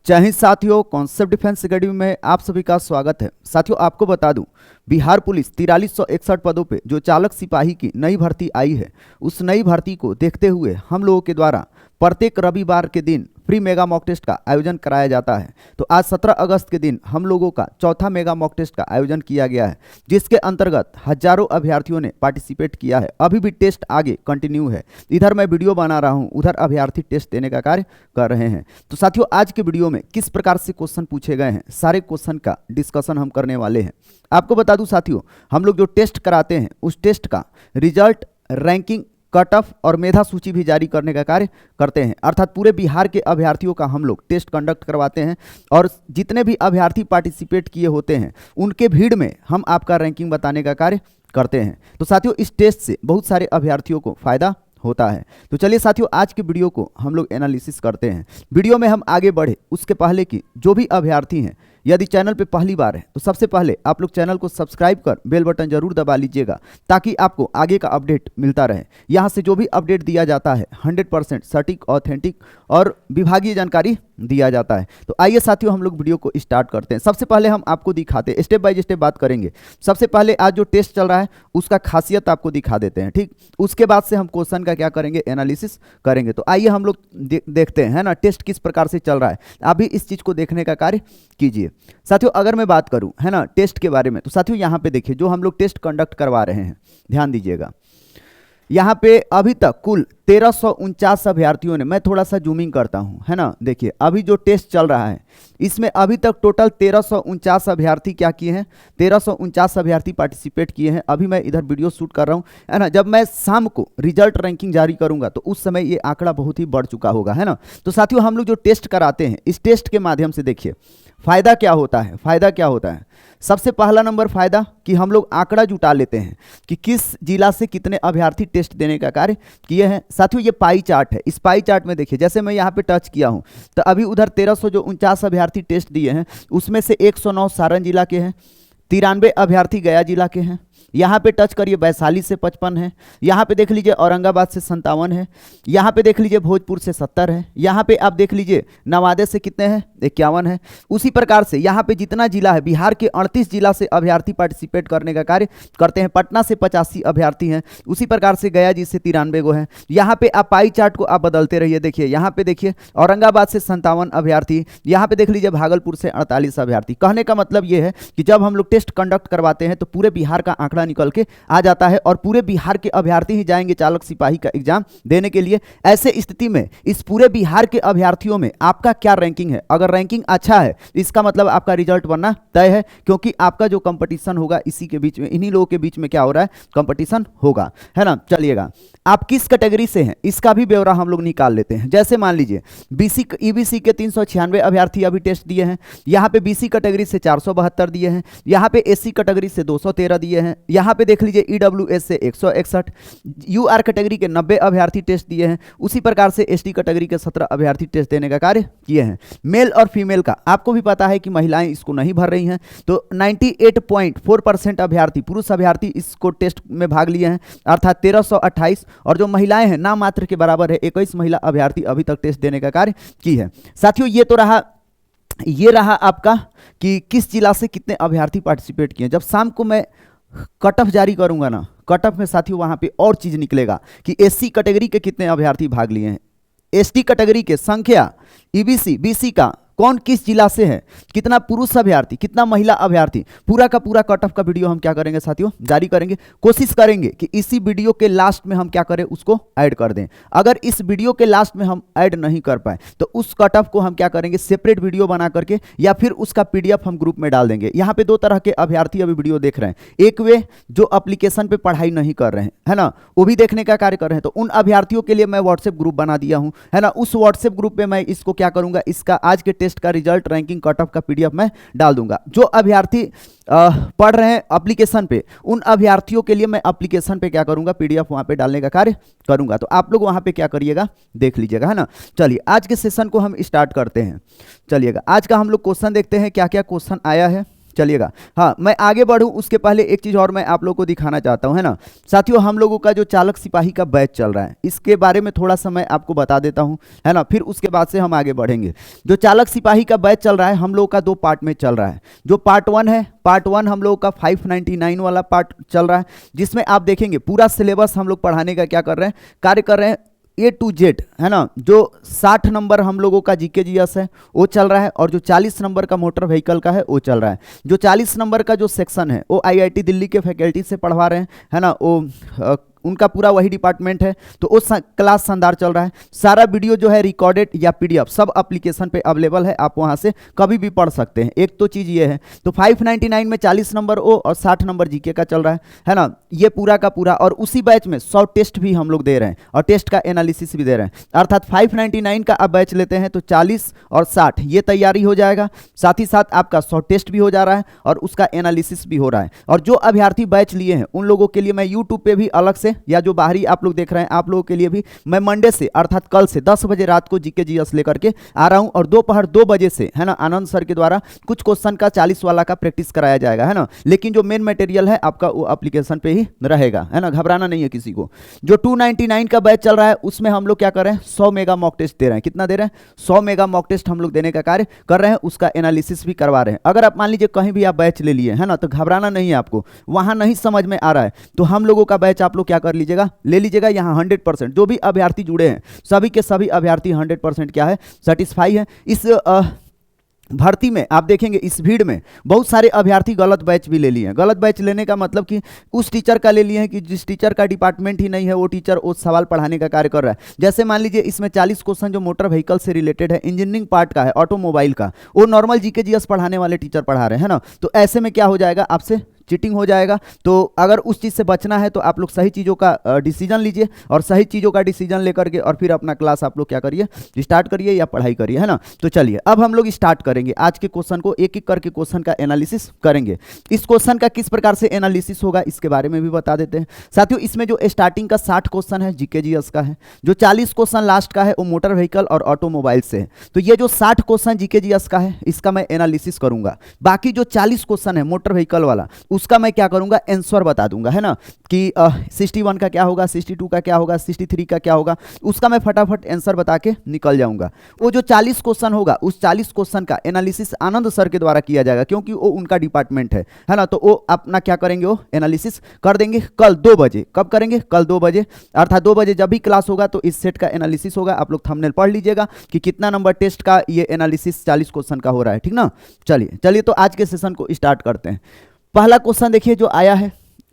जय हिंद साथियों, concept defence academy में आप सभी का स्वागत है। साथियों, आपको बता दूं, बिहार पुलिस 4361 पदों पे जो चालक सिपाही की नई भर्ती आई है, उस नई भर्ती को देखते हुए हम लोगों के द्वारा प्रत्येक रविवार के दिन फ्री मेगा मॉक टेस्ट का आयोजन कराया जाता है। तो आज 17 अगस्त के दिन हम लोगों का चौथा मेगा मॉक टेस्ट का आयोजन किया गया है, जिसके अंतर्गत हजारों अभ्यर्थियों ने पार्टिसिपेट किया है। अभी भी टेस्ट आगे कंटिन्यू है। इधर मैं वीडियो बना रहा हूं, उधर अभ्यर्थी टेस्ट देने का कार्य कर रहे हैं। तो साथियों, आज के वीडियो में किस प्रकार से क्वेश्चन पूछे गए हैं, सारे क्वेश्चन का डिस्कशन हम करने वाले हैं। आपको बता दूं साथियों, हम लोग जो टेस्ट कराते हैं उस टेस्ट का रिजल्ट, रैंकिंग, कट ऑफ और मेधा सूची भी जारी करने का कार्य करते हैं। अर्थात पूरे बिहार के अभ्यर्थियों का हम लोग टेस्ट कंडक्ट करवाते हैं और जितने भी अभ्यर्थी पार्टिसिपेट किए होते हैं उनके भीड़ में हम आपका रैंकिंग बताने का कार्य करते हैं। तो साथियों, इस टेस्ट से बहुत सारे अभ्यर्थियों को फायदा होता है। तो चलिए साथियों, आज के वीडियो को हम लोग एनालिसिस करते हैं। वीडियो में हम आगे बढ़े उसके पहले कि जो भी अभ्यर्थी हैं, यदि चैनल पे पहली बार है तो सबसे पहले आप लोग चैनल को सब्सक्राइब कर बेल बटन जरूर दबा लीजिएगा, ताकि आपको आगे का अपडेट मिलता रहे। यहाँ से जो भी अपडेट दिया जाता है 100% सटीक, ऑथेंटिक और विभागीय जानकारी दिया जाता है। तो आइए साथियों, हम लोग वीडियो को स्टार्ट करते हैं। सबसे पहले हम आपको दिखाते हैं, स्टेप बाय स्टेप बात करेंगे। सबसे पहले आज जो टेस्ट चल रहा है उसका खासियत आपको दिखा देते हैं, ठीक। उसके बाद से हम क्वेश्चन का क्या करेंगे, एनालिसिस करेंगे। तो आइए हम लोग देखते हैं, है ना, टेस्ट किस प्रकार से चल रहा है। आप भी इस चीज़ को देखने का कार्य कीजिए। साथियों, अगर मैं बात करूं, है ना, टेस्ट के बारे में, तो साथियों यहाँ पे देखिए जो हम लोग टेस्ट कंडक्ट करवा रहे हैं, ध्यान दीजिएगा। यहाँ पे अभी तक कुल 1349 अभ्यर्थियों ने, मैं थोड़ा सा जूमिंग करता हूँ, है ना, देखिए अभी जो टेस्ट चल रहा है इसमें अभी तक टोटल 1349 अभ्यर्थी क्या किए हैं, 1349 अभ्यर्थी पार्टिसिपेट किए हैं। अभी मैं इधर वीडियो शूट कर रहा हूँ, है ना। जब मैं शाम को रिजल्ट रैंकिंग जारी करूंगा तो उस समय ये आंकड़ा बहुत ही बढ़ चुका होगा, है ना। तो साथियों, हम लोग जो टेस्ट कराते हैं, इस टेस्ट के माध्यम से देखिए फायदा क्या होता है। फायदा क्या होता है, सबसे पहला नंबर फायदा कि हम लोग आंकड़ा जुटा लेते हैं कि किस जिला से कितने अभ्यर्थी टेस्ट देने का कार्य किए हैं। साथियों, ये पाई चार्ट है। इस पाई चार्ट में देखिए, जैसे मैं यहाँ पे टच किया हूँ तो अभी उधर 1349 अभ्यर्थी टेस्ट दिए हैं, उसमें से 109 सारण जिला के हैं, 93 अभ्यर्थी गया जिला के हैं। यहाँ पे टच करिए, वैशाली से 55 है। यहाँ पे देख लीजिए औरंगाबाद से 57 है। यहाँ पे देख लीजिए भोजपुर से 70 है। यहाँ पे आप देख लीजिए नवादा से कितने हैं, 51 है। उसी प्रकार से यहाँ पे जितना जिला है, बिहार के 38 जिला से अभ्यर्थी पार्टिसिपेट करने का कार्य करते हैं। पटना से 85 अभ्यर्थी हैं। उसी प्रकार से गया जी से 93 गो हैं। यहाँ पे आप पाई चार्ट को आप बदलते रहिए। देखिए यहाँ पे देखिए औरंगाबाद से 57 अभ्यर्थी, यहाँ पे देख लीजिए भागलपुर से 48 अभ्यर्थी। कहने का मतलब ये है कि जब हम लोग टेस्ट कंडक्ट करवाते हैं तो पूरे बिहार का आंकड़ा निकल के आ जाता है और पूरे बिहार के अभ्यर्थी ही जाएंगे चालक सिपाही का एग्जाम देने के लिए। ऐसे स्थिति में इस पूरे बिहार के अभ्यर्थियों में आपका क्या रैंकिंग है, अगर रैंकिंग अच्छा है इसका मतलब आपका रिजल्ट बनना तय है, क्योंकि आपका जो कंपटीशन होगा इसी के बीच में, इन्हीं लोगों के बीच में क्या हो रहा है, कंपटीशन होगा, है ना। चलिएगा, आप किस कैटेगरी से हैं इसका भी ब्यौरा हम लोग निकाल लेते हैं। जैसे मान लीजिए बीसी ईबीसी के 396 अभ्यर्थी अभी टेस्ट दिए हैं। यहाँ पे बीसी कैटेगरी से 472 दिए हैं। यहाँ पे एससी कैटेगरी से 213 दिए हैं। यहाँ पे देख लीजिए ईडब्ल्यूएस से 161, यूआर कैटेगरी के 90 अभ्यर्थी टेस्ट दिए हैं। उसी प्रकार से एसटी कैटेगरी के 17 अभ्यर्थी टेस्ट देने का कार्य किए हैं। मेल और फीमेल का आपको भी पता है कि महिलाएं इसको नहीं भर रही हैं, तो 98.4% अभ्यर्थी, पुरुष अभ्यर्थी इसको टेस्ट में भाग लिए हैं, अर्थात 1328, और जो महिलाएं हैं नाम मात्र के बराबर है, 21 महिला अभ्यर्थी अभी तक टेस्ट देने का कार्य की है। साथियों, ये रहा आपका कि किस जिला से कितने अभ्यर्थी पार्टिसिपेट किए। जब शाम को मैं कट ऑफ जारी करूंगा ना, कट ऑफ में साथियों वहां पे और चीज निकलेगा कि एससी कैटेगरी के कितने अभ्यर्थी भाग लिए हैं, एसटी कैटेगरी के संख्या, ईबीसी बीसी का कौन किस जिला से है, कितना पुरुष अभ्यर्थी, कितना महिला अभ्यर्थी, पूरा का पूरा कट ऑफ का वीडियो हम क्या करेंगे साथियों, जारी करेंगे। कोशिश करेंगे कि इसी वीडियो के लास्ट में हम क्या करें, उसको ऐड कर दें। अगर इस वीडियो के लास्ट में हम ऐड नहीं कर पाए तो उस कट ऑफ को हम क्या करेंगे, सेपरेट वीडियो बना करके या फिर उसका पीडीएफ हम ग्रुप में डाल देंगे। यहाँ पे दो तरह के अभ्यर्थी अभी वीडियो देख रहे हैं। एक वे जो एप्लीकेशन पे पढ़ाई नहीं कर रहे हैं, है ना, वो भी देखने का कार्य कर रहे हैं, तो उन अभ्यर्थियों के लिए मैं व्हाट्सएप ग्रुप बना दिया हूँ, है ना। उस व्हाट्सएप ग्रुप पे मैं इसको क्या करूंगा, इसका आज के टेस्ट का रिजल्ट, रैंकिंग, कट ऑफ का पीडीएफ मैं डाल दूंगा। जो अभ्यर्थी पढ़ रहे हैं एप्लीकेशन पे, उन अभ्यर्थियों के लिए मैं एप्लीकेशन पे क्या करूंगा, पीडीएफ वहां पे डालने का कार्य करूंगा। तो आप लोग वहां पे क्या करिएगा, देख लीजिएगा, है ना। चलिए आज के सेशन को हम स्टार्ट करते हैं। चलिएगा, आज का हम लोग क्वेश्चन देखते हैं क्या क्या क्वेश्चन आया है। चलिएगा। हाँ, मैं आगे बढ़ूं उसके पहले एक चीज़ और मैं आप लोगों को दिखाना चाहता हूं, है ना साथियों, हम लोगों का जो चालक सिपाही का बैच चल रहा है इसके बारे में थोड़ा सा मैं आपको बता देता हूं, है ना, फिर उसके बाद से हम आगे बढ़ेंगे। जो चालक सिपाही का बैच चल रहा है हम लोगों का 2 पार्ट में चल रहा है। जो पार्ट 1 है, पार्ट 1 हम लोगों का 599 वाला पार्ट चल रहा है, जिसमें आप देखेंगे पूरा सिलेबस हम लोग पढ़ाने का क्या कर रहे हैं, कार्य कर रहे हैं A to Z, है ना। जो 60 नंबर हम लोगों का जीके जीएस है वो चल रहा है, और जो 40 नंबर का मोटर व्हीकल का है वो चल रहा है। जो 40 नंबर का जो सेक्शन है वो आईआईटी दिल्ली के फैकल्टी से पढ़वा रहे हैं, है ना, वो उनका पूरा वही डिपार्टमेंट है, तो वो क्लास शानदार चल रहा है। सारा वीडियो जो है रिकॉर्डेड या पीडीएफ सब एप्लीकेशन पे अवेलेबल है, आप वहां से कभी भी पढ़ सकते हैं। एक तो चीज़ ये है, तो 599 में 40 नंबर ओ और 60 नंबर जीके का चल रहा है ना, ये पूरा का पूरा। और उसी बैच में 100 टेस्ट भी हम लोग दे रहे हैं और टेस्ट का एनालिसिस भी दे रहे हैं, अर्थात 599 का आप बैच लेते हैं तो 40 और 60 ये तैयारी हो जाएगा, साथ ही साथ आपका 100 टेस्ट भी हो जा रहा है और उसका एनालिसिस भी हो रहा है। और जो अभ्यर्थी बैच लिए हैं उन लोगों के लिए मैं यूट्यूब पे भी अलग से, या जो बाहरी आप लोग देख रहे हैं आप लोगों के लिए भी मैं मंडे से अर्थात कल से 10 बजे रात को जीके जीएस लेकर के आ रहा हूं, और दोपहर 2 बजे से, है ना, आनंद सर के द्वारा कुछ क्वेश्चन का 40 वाला का प्रैक्टिस कराया जाएगा, है ना। लेकिन जो मेन मटेरियल है आपका वो एप्लीकेशन पे ही रहेगा, है ना, घबराना नहीं है किसी को। जो 299 का बैच चल रहा है उसमें हम लोग क्या कर रहे हैं, 100 मेगा मॉक टेस्ट दे रहे हैं। कितना दे रहे हैं, 100 मेगा मॉक टेस्ट हम लोग देने का कार्य कर रहे हैं, उसका एनालिसिस भी करवा रहे हैं। अगर आप मान लीजिए कहीं भी आप बैच ले लिए, है ना, तो घबराना नहीं है आपको, वहां नहीं समझ में आ रहा है तो हम लोगों का बैच आप लोग क्या कर लीजिएगा, ले लीजिएगा। यहाँ 100% जो भी अभ्यर्थी जुड़े हैं सभी के सभी अभ्यर्थी 100% क्या है, सेटिस्फाई है। इस भर्ती में आप देखेंगे इस भीड़ में बहुत सारे अभ्यर्थी गलत बैच भी ले लिए हैं। गलत बैच लेने का मतलब कि उस टीचर का ले लिए हैं कि जिस टीचर का डिपार्टमेंट ही नहीं है वो टीचर उस सवाल पढ़ाने का कार्य कर रहा है। जैसे मान लीजिए इसमें 40 क्वेश्चन जो मोटर व्हीकल से रिलेटेड है, इंजीनियरिंग पार्ट का है, ऑटोमोबाइल का, वो नॉर्मल जीके जीएस पढ़ाने वाले टीचर पढ़ा रहे हैं, है ना। तो ऐसे में क्या हो जाएगा, आपसे चीटिंग हो जाएगा। तो अगर उस चीज़ से बचना है तो आप लोग सही चीज़ों का डिसीजन लीजिए, और सही चीज़ों का डिसीजन लेकर के और फिर अपना क्लास आप लोग क्या करिए, स्टार्ट करिए या पढ़ाई करिए, है ना। तो चलिए अब हम लोग स्टार्ट करेंगे आज के क्वेश्चन को, एक एक करके क्वेश्चन का एनालिसिस करेंगे। इस क्वेश्चन का किस प्रकार से एनालिसिस होगा इसके बारे में भी बता देते हैं साथियों। इसमें जो स्टार्टिंग का 60 क्वेश्चन है जीके जीएस का है, जो 40 क्वेश्चन लास्ट का है वो मोटर व्हीकल और ऑटोमोबाइल से है। तो ये जो 60 क्वेश्चन जीके जीएस का है इसका मैं एनालिसिस करूंगा। बाकी जो 40 क्वेश्चन है मोटर व्हीकल वाला उसका मैं क्या करूंगा, आंसर बता दूंगा, है ना, कि 61 का क्या होगा, 62 का क्या होगा, 63 का क्या होगा, उसका मैं फटाफट आंसर बता के निकल जाऊंगा। वो जो 40 क्वेश्चन होगा उस 40 क्वेश्चन का एनालिसिस आनंद सर के द्वारा किया जाएगा, क्योंकि वो उनका डिपार्टमेंट है ना। तो वो अपना क्या करेंगे, वो एनालिसिस कर देंगे कल 2 बजे। कब करेंगे, कल 2 बजे, अर्थात 2 बजे जब भी क्लास होगा तो इस सेट का एनालिसिस होगा। आप लोग थंबनेल पढ़ लीजिएगा कि कितना नंबर टेस्ट का ये एनालिसिस 40 क्वेश्चन का हो रहा है, ठीक ना। चलिए तो आज के सेशन को स्टार्ट करते हैं। पहला क्वेश्चन देखिए जो आया है,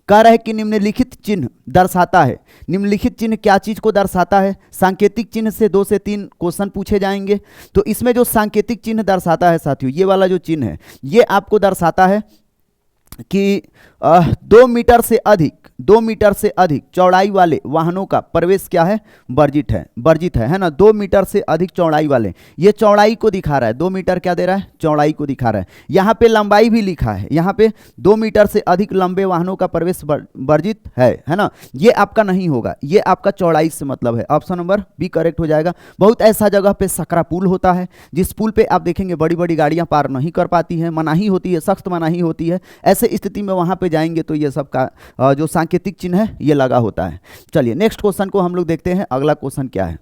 कह रहा है कि निम्नलिखित चिन्ह दर्शाता है। निम्नलिखित चिन्ह क्या चीज को दर्शाता है, सांकेतिक चिन्ह से 2 से 3 क्वेश्चन पूछे जाएंगे। तो इसमें जो सांकेतिक चिन्ह दर्शाता है साथियों, ये वाला जो चिन्ह है ये आपको दर्शाता है कि 2 मीटर से अधिक चौड़ाई वाले वाहनों का प्रवेश क्या है, वर्जित है ना। 2 मीटर से अधिक चौड़ाई वाले, ये चौड़ाई को दिखा रहा है, 2 मीटर क्या दे रहा है, चौड़ाई को दिखा रहा है। यहाँ पे लंबाई भी लिखा है, यहाँ पे 2 मीटर से अधिक लंबे वाहनों का प्रवेश वर्जित है ना। ये आपका नहीं होगा, ये आपका चौड़ाई से मतलब है। ऑप्शन नंबर बी करेक्ट हो जाएगा। बहुत ऐसा जगह पे सकरा पुल होता है जिस पुल पे आप देखेंगे बड़ी बड़ी गाड़ियां पार नहीं कर पाती हैं, मनाही होती है, सख्त मनाही होती है। ऐसे स्थिति में वहां पे जाएंगे तो ये सब का जो सांकेतिक चिन्ह है ये लगा होता है। चलिए नेक्स्ट क्वेश्चन को हम लोग देखते हैं, अगला क्वेश्चन क्या है।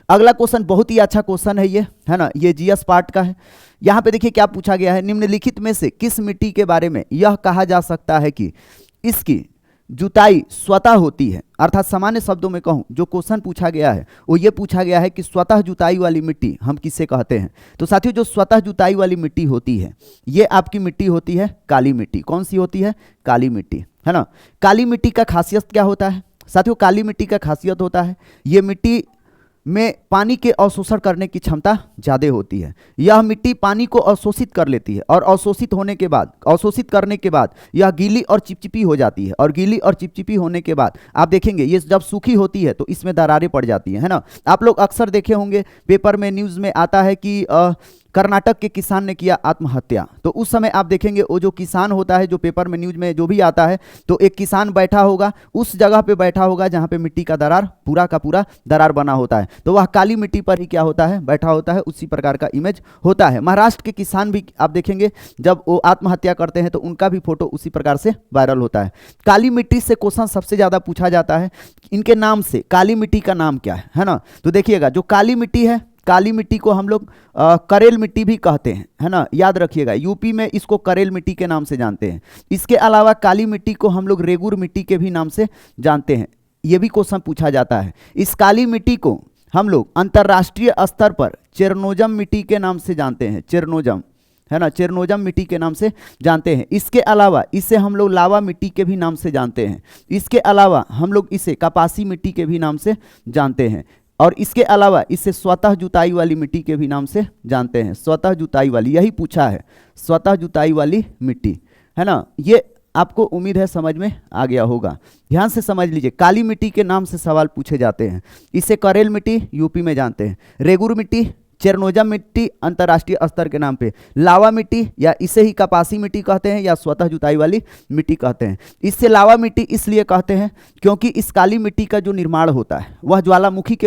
अगला क्वेश्चन बहुत ही अच्छा क्वेश्चन है ये, है ना, ये जीएस पार्ट का है। यहाँ पे देखिए क्या पूछा गया है, निम्नलिखित में से किस मिट्टी के बारे में यह कहा जा सकता है कि इसकी जुताई स्वतः होती है। अर्थात सामान्य शब्दों में कहूं, जो क्वेश्चन पूछा गया है वो ये पूछा गया है कि स्वतः जुताई वाली मिट्टी हम किसे कहते हैं। तो साथियों जो स्वतः जुताई वाली मिट्टी होती है ये आपकी मिट्टी होती है काली मिट्टी। कौन सी होती है, काली मिट्टी, है ना। काली मिट्टी का खासियत क्या होता है साथियों, काली मिट्टी का खासियत होता है ये मिट्टी में पानी के अवशोषण करने की क्षमता ज़्यादा होती है। यह मिट्टी पानी को अवशोषित कर लेती है और अवशोषित करने के बाद यह गीली और चिपचिपी हो जाती है, और गीली और चिपचिपी होने के बाद आप देखेंगे ये जब सूखी होती है तो इसमें दरारें पड़ जाती हैं, है ना। आप लोग अक्सर देखे होंगे पेपर में, न्यूज़ में आता है कि कर्नाटक के किसान ने किया आत्महत्या। तो उस समय आप देखेंगे वो जो किसान होता है, जो पेपर में न्यूज में जो भी आता है, तो एक किसान बैठा होगा, उस जगह पे बैठा होगा जहां पे मिट्टी का दरार पूरा का पूरा दरार बना होता है, तो वह काली मिट्टी पर ही क्या होता है, बैठा होता है। उसी प्रकार का इमेज होता है। महाराष्ट्र के किसान भी आप देखेंगे जब वो आत्महत्या करते हैं तो उनका भी फोटो उसी प्रकार से वायरल होता है। काली मिट्टी से क्वेश्चन सबसे ज्यादा पूछा जाता है, इनके नाम से काली मिट्टी का नाम क्या है ना। तो देखिएगा जो काली मिट्टी है, काली मिट्टी को हम लोग करेल मिट्टी भी कहते हैं, है ना, याद रखिएगा। यूपी में इसको करेल मिट्टी के नाम से जानते हैं। इसके अलावा काली मिट्टी को हम लोग रेगुर मिट्टी के भी नाम से जानते हैं। यह भी क्वेश्चन पूछा जाता है। इस काली मिट्टी को हम लोग अंतर्राष्ट्रीय स्तर पर चेरनोजम मिट्टी के नाम से जानते हैं, चेरनोजम, है ना, चेरनोजम मिट्टी के नाम से जानते हैं। इसके अलावा इसे हम लोग लावा मिट्टी के भी नाम से जानते हैं। इसके अलावा हम लोग इसे कपासी मिट्टी के भी नाम से जानते हैं। और इसके अलावा इसे स्वतः जुताई वाली मिट्टी के भी नाम से जानते हैं, स्वतः जुताई वाली, यही पूछा है, स्वतः जुताई वाली मिट्टी, है ना। ये आपको उम्मीद है समझ में आ गया होगा। ध्यान से समझ लीजिए, काली मिट्टी के नाम से सवाल पूछे जाते हैं। इसे करेल मिट्टी यूपी में जानते हैं, रेगुर मिट्टी, चेरनोजम मिट्टी अंतर्राष्ट्रीय स्तर के नाम पे, लावा मिट्टी या इसे ही कपासी मिट्टी कहते हैं या स्वतः जुताई वाली मिट्टी कहते हैं। इससे लावा मिट्टी इसलिए कहते हैं क्योंकि इस काली मिट्टी का जो निर्माण होता है वह ज्वालामुखी के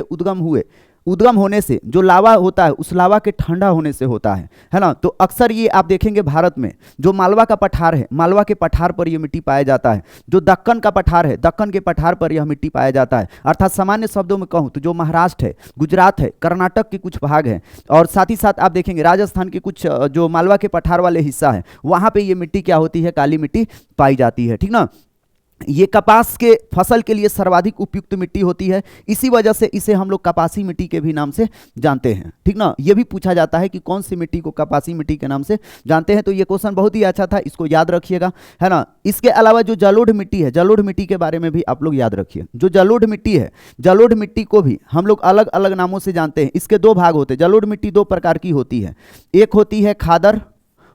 उद्गम होने से, जो लावा होता है उस लावा के ठंडा होने से होता है ना। तो अक्सर ये आप देखेंगे भारत में जो मालवा का पठार है, मालवा के पठार पर यह मिट्टी पाया जाता है। जो दक्कन का पठार है, दक्कन के पठार पर यह मिट्टी पाया जाता है। अर्थात सामान्य शब्दों में कहूँ तो जो महाराष्ट्र है, गुजरात है, कर्नाटक के कुछ भाग हैं, और साथ ही साथ आप देखेंगे राजस्थान के कुछ जो मालवा के पठार वाले हिस्सा है, वहाँ पर यह मिट्टी क्या होती है, काली मिट्टी पाई जाती है, ठीक ना। ये कपास के फसल के लिए सर्वाधिक उपयुक्त मिट्टी होती है, इसी वजह से इसे हम लोग कपासी मिट्टी के भी नाम से जानते हैं, ठीक ना। ये भी पूछा जाता है कि कौन सी मिट्टी को कपासी मिट्टी के नाम से जानते हैं। तो ये क्वेश्चन बहुत ही अच्छा था, इसको याद रखिएगा, है ना। इसके अलावा जो जलोढ़ मिट्टी है, जलोढ़ मिट्टी के बारे में भी आप लोग याद रखिए। जो जलोढ़ मिट्टी है, जलोढ़ मिट्टी को भी हम लोग अलग अलग नामों से जानते हैं। इसके दो भाग होते हैं। जलोढ़ मिट्टी दो प्रकार की होती है, एक होती है खादर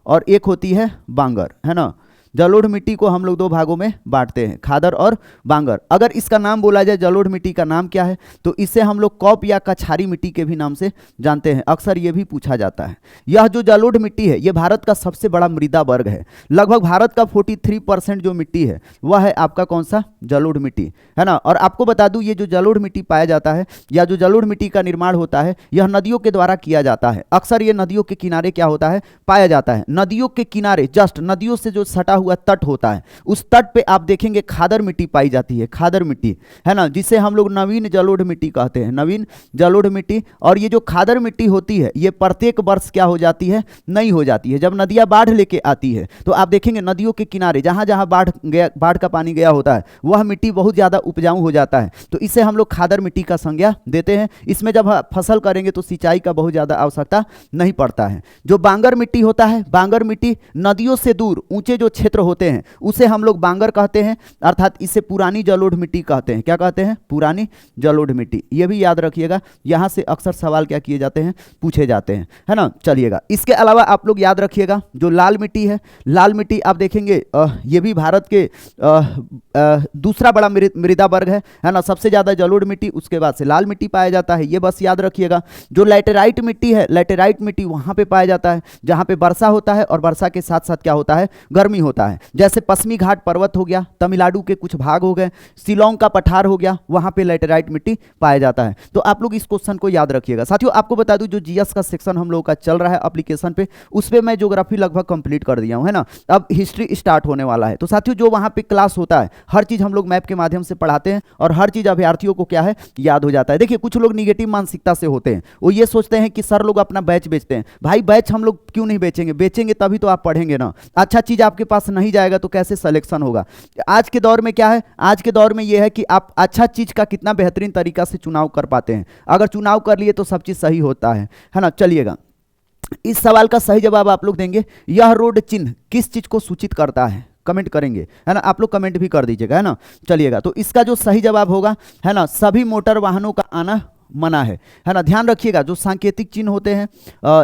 और एक होती है बांगर, है ना। जलोढ़ मिट्टी को हम लोग दो भागों में बांटते हैं, खादर और बांगर। अगर इसका नाम बोला जाए जलोढ़ मिट्टी का नाम क्या है, तो इसे हम लोग कौप या कछारी मिट्टी के भी नाम से जानते हैं। अक्सर ये भी पूछा जाता है। यह जो जलोढ़ मिट्टी है ये भारत का सबसे बड़ा मृदा वर्ग है। लगभग भारत का 43% जो मिट्टी है वह है आपका कौन सा, जलोढ़ मिट्टी, है ना। और आपको बता दूं ये जो जलोढ़ मिट्टी पाया जाता है या जो जलोढ़ मिट्टी का निर्माण होता है यह नदियों के द्वारा किया जाता है। अक्सर ये नदियों के किनारे क्या होता है, पाया जाता है। नदियों के किनारे, जस्ट नदियों से जो सटा हुआ तट होता है उस तट पे आप देखेंगे खादर मिट्टी पाई जाती है, खादर मिट्टी, है ना, जिसे हम लोग नवीन जलोढ़ मिट्टी कहते हैं, नवीन जलोढ़ मिट्टी। और ये जो खादर मिट्टी होती है ये प्रत्येक वर्ष क्या हो जाती है, नई हो जाती है। जब नदियां बाढ़ लेके आती है तो आप देखेंगे नदियों के किनारे जहां जहां बाढ़ का पानी गया होता है वह मिट्टी बहुत ज्यादा उपजाऊ हो जाता है, तो इसे हम लोग खादर मिट्टी का संज्ञा देते हैं। इसमें जब फसल करेंगे तो सिंचाई का बहुत ज्यादा आवश्यकता नहीं पड़ता है। जो बांगर मिट्टी होता है, बांगर मिट्टी नदियों से दूर ऊंचे जो क्षेत्र होते हैं उसे हम लोग बांगर कहते हैं, अर्थात इसे पुरानी जलोढ़ मिट्टी कहते हैं। क्या कहते हैं, पुरानी जलोढ़ मिट्टी। ये भी याद रखिएगा, यहां से अक्सर सवाल क्या किए जाते हैं, पूछे जाते हैं, है ना। चलिएगा, इसके अलावा आप लोग याद रखिएगा जो लाल मिट्टी है, लाल मिट्टी आप देखेंगे ये भी भारत के दूसरा बड़ा मृदा वर्ग है ना। सबसे ज्यादा जलोढ़ मिट्टी, उसके बाद से लाल मिट्टी पाया जाता है, ये बस याद रखिएगा। जो लैटेराइट मिट्टी है, लैटेराइट मिट्टी वहां पे पाया जाता है जहां पे वर्षा होता है और वर्षा के साथ साथ क्या होता है, गर्मी होता है। जैसे पश्चिमी घाट पर्वत हो गया, तमिलनाडु के कुछ भाग हो गए, शिलोंग का पठार हो गया, वहां पे लैटेराइट मिट्टी पाया जाता है। तो आप लोग इस क्वेश्चन को याद रखिएगा। साथियों आपको बता दूं जो जीएस का सेक्शन हम लोगों का चल रहा है एप्लीकेशन पे, उस पे मैं ज्योग्राफी लगभग कंप्लीट कर दिया हूं, है ना। अब हिस्ट्री स्टार्ट होने वाला है। तो साथियों जो वहां पे क्लास होता है हर चीज हम लोग मैप के माध्यम से पढ़ाते हैं और हर चीज अभ्यर्थियों को क्या है, याद हो जाता है। देखिए कुछ लोग निगेटिव मानसिकता से होते हैं, वो ये सोचते हैं कि सर लोग अपना बैच बेचते हैं। भाई बैच हम लोग क्यों नहीं बेचेंगे, बेचेंगे तभी तो आप पढ़ेंगे ना। अच्छा चीज आपके पास नहीं जाएगा तो कैसे सिलेक्शन होगा। आज के दौर में क्या है, आज के दौर में यह है कि आप अच्छा चीज का कितना बेहतरीन तरीका से चुनाव कर पाते हैं। अगर चुनाव कर लिए तो सब चीज सही होता है ना। चलिएगा, इस सवाल का सही जवाब आप लोग देंगे। यह रोड चिन्ह किस चीज को सूचित करता है, कमेंट करेंगे, है ना। आप लोग कमेंट भी कर दीजिएगा, है ना। चलिएगा, तो इसका जो सही जवाब होगा, है ना, सभी मोटर वाहनों का आना मना है ना। ध्यान रखिएगा, जो सांकेतिक चिन्ह होते हैं,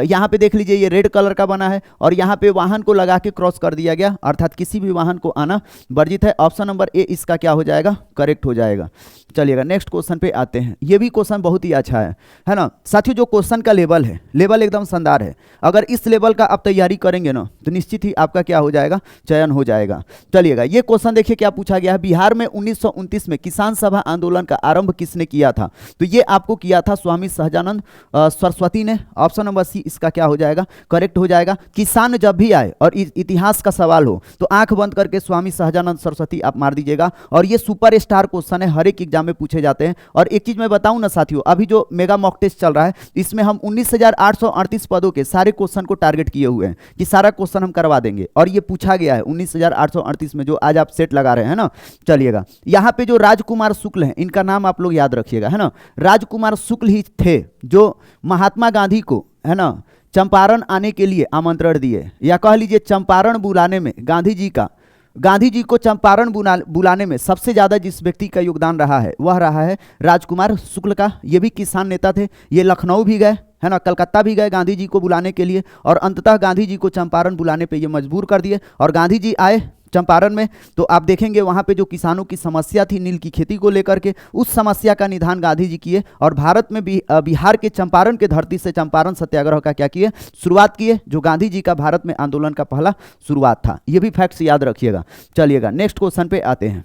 यहाँ पे देख लीजिए ये रेड कलर का बना है और यहाँ पे वाहन को लगा के क्रॉस कर दिया गया, अर्थात किसी भी वाहन को आना वर्जित है। ऑप्शन नंबर ए इसका क्या हो जाएगा, करेक्ट हो जाएगा। चलिएगा नेक्स्ट क्वेश्चन पे आते हैं। ये भी क्वेश्चन बहुत ही अच्छा है ना साथियों। जो क्वेश्चन का लेवल है, लेवल एकदम शानदार है। अगर इस लेवल का आप तैयारी करेंगे ना तो निश्चित ही आपका क्या हो जाएगा, चयन हो जाएगा। चलिएगा ये क्वेश्चन देखिए क्या पूछा गया है। बिहार में 1929 में किसान सभा आंदोलन का आरंभ किसने किया था? तो ये आपको किया था स्वामी सहजानंद सरस्वती ने। ऑप्शन नंबर सी इसका क्या हो जाएगा, करेक्ट हो जाएगा। किसान जब भी आए और इतिहास का सवाल हो तो आंख बंद करके स्वामी सहजानंद सरस्वती आप मार दीजिएगा। और ये सुपर स्टार क्वेश्चन है, हर एक एग्जाम में पूछे जाते हैं। और एक चीज मैं बताऊं ना साथियों, अभी जो मेगा मॉक टेस्ट चल रहा है इसमें हम 19,838 पदों के सारे क्वेश्चन को टारगेट किए हुए हैं कि सारा क्वेश्चन हम करवा देंगे। और ये पूछा गया है 19,838 में, जो आज आप सेट लगा रहे हैं ना। चलिएगा यहाँ पे जो राजकुमार शुक्ल हैं, इनका नाम आप लोग याद रखिएगा, है ना। राजकुमार शुक्ल ही थे जो महात्मा गांधी को, है ना, चंपारण आने के लिए आमंत्रण दिए, या कह लीजिए चंपारण बुलाने में गांधी जी को चंपारण बुलाने में सबसे ज्यादा जिस व्यक्ति का योगदान रहा है वह रहा है राजकुमार शुक्ल का। ये भी किसान नेता थे। ये लखनऊ भी गए, है ना, कलकत्ता भी गए गांधी जी को बुलाने के लिए, और अंततः गांधी जी को चंपारण बुलाने पे ये मजबूर कर दिए। और गांधी जी आए चंपारण में तो आप देखेंगे वहां पे जो किसानों की समस्या थी नील की खेती को लेकर के, उस समस्या का निदान गांधी जी किए। और भारत में भी बिहार के चंपारण के धरती से चंपारण सत्याग्रह का क्या किए, शुरुआत किए, जो गांधी जी का भारत में आंदोलन का पहला शुरुआत था। ये भी फैक्ट्स याद रखिएगा। चलिएगा नेक्स्ट क्वेश्चन पे आते हैं।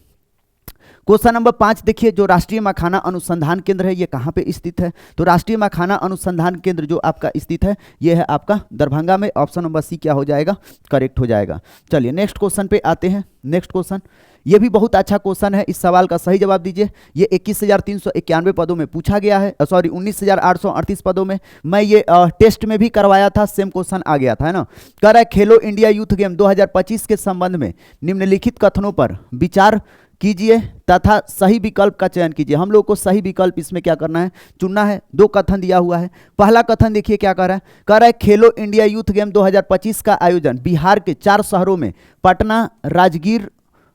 क्वेश्चन नंबर 5 देखिए, जो राष्ट्रीय मखाना अनुसंधान केंद्र है ये कहाँ पे स्थित है? तो राष्ट्रीय मखाना अनुसंधान केंद्र जो आपका स्थित है ये है आपका दरभंगा में। ऑप्शन नंबर सी क्या हो जाएगा, करेक्ट हो जाएगा। चलिए नेक्स्ट क्वेश्चन पे आते हैं। नेक्स्ट क्वेश्चन ये भी बहुत अच्छा क्वेश्चन है, इस सवाल का सही जवाब दीजिए। ये 21,391 पदों में पूछा गया है, सॉरी 19,838 पदों में। मैं ये टेस्ट में भी करवाया था, सेम क्वेश्चन आ गया था, है ना। कह रहा है खेलो इंडिया यूथ गेम 2025 के संबंध में निम्नलिखित कथनों पर विचार कीजिए तथा सही विकल्प का चयन कीजिए। हम लोग को सही विकल्प इसमें क्या करना है, चुनना है। 2 कथन दिया हुआ है। पहला कथन देखिए क्या कह रहा है खेलो इंडिया यूथ गेम 2025 का आयोजन बिहार के 4 शहरों में पटना, राजगीर,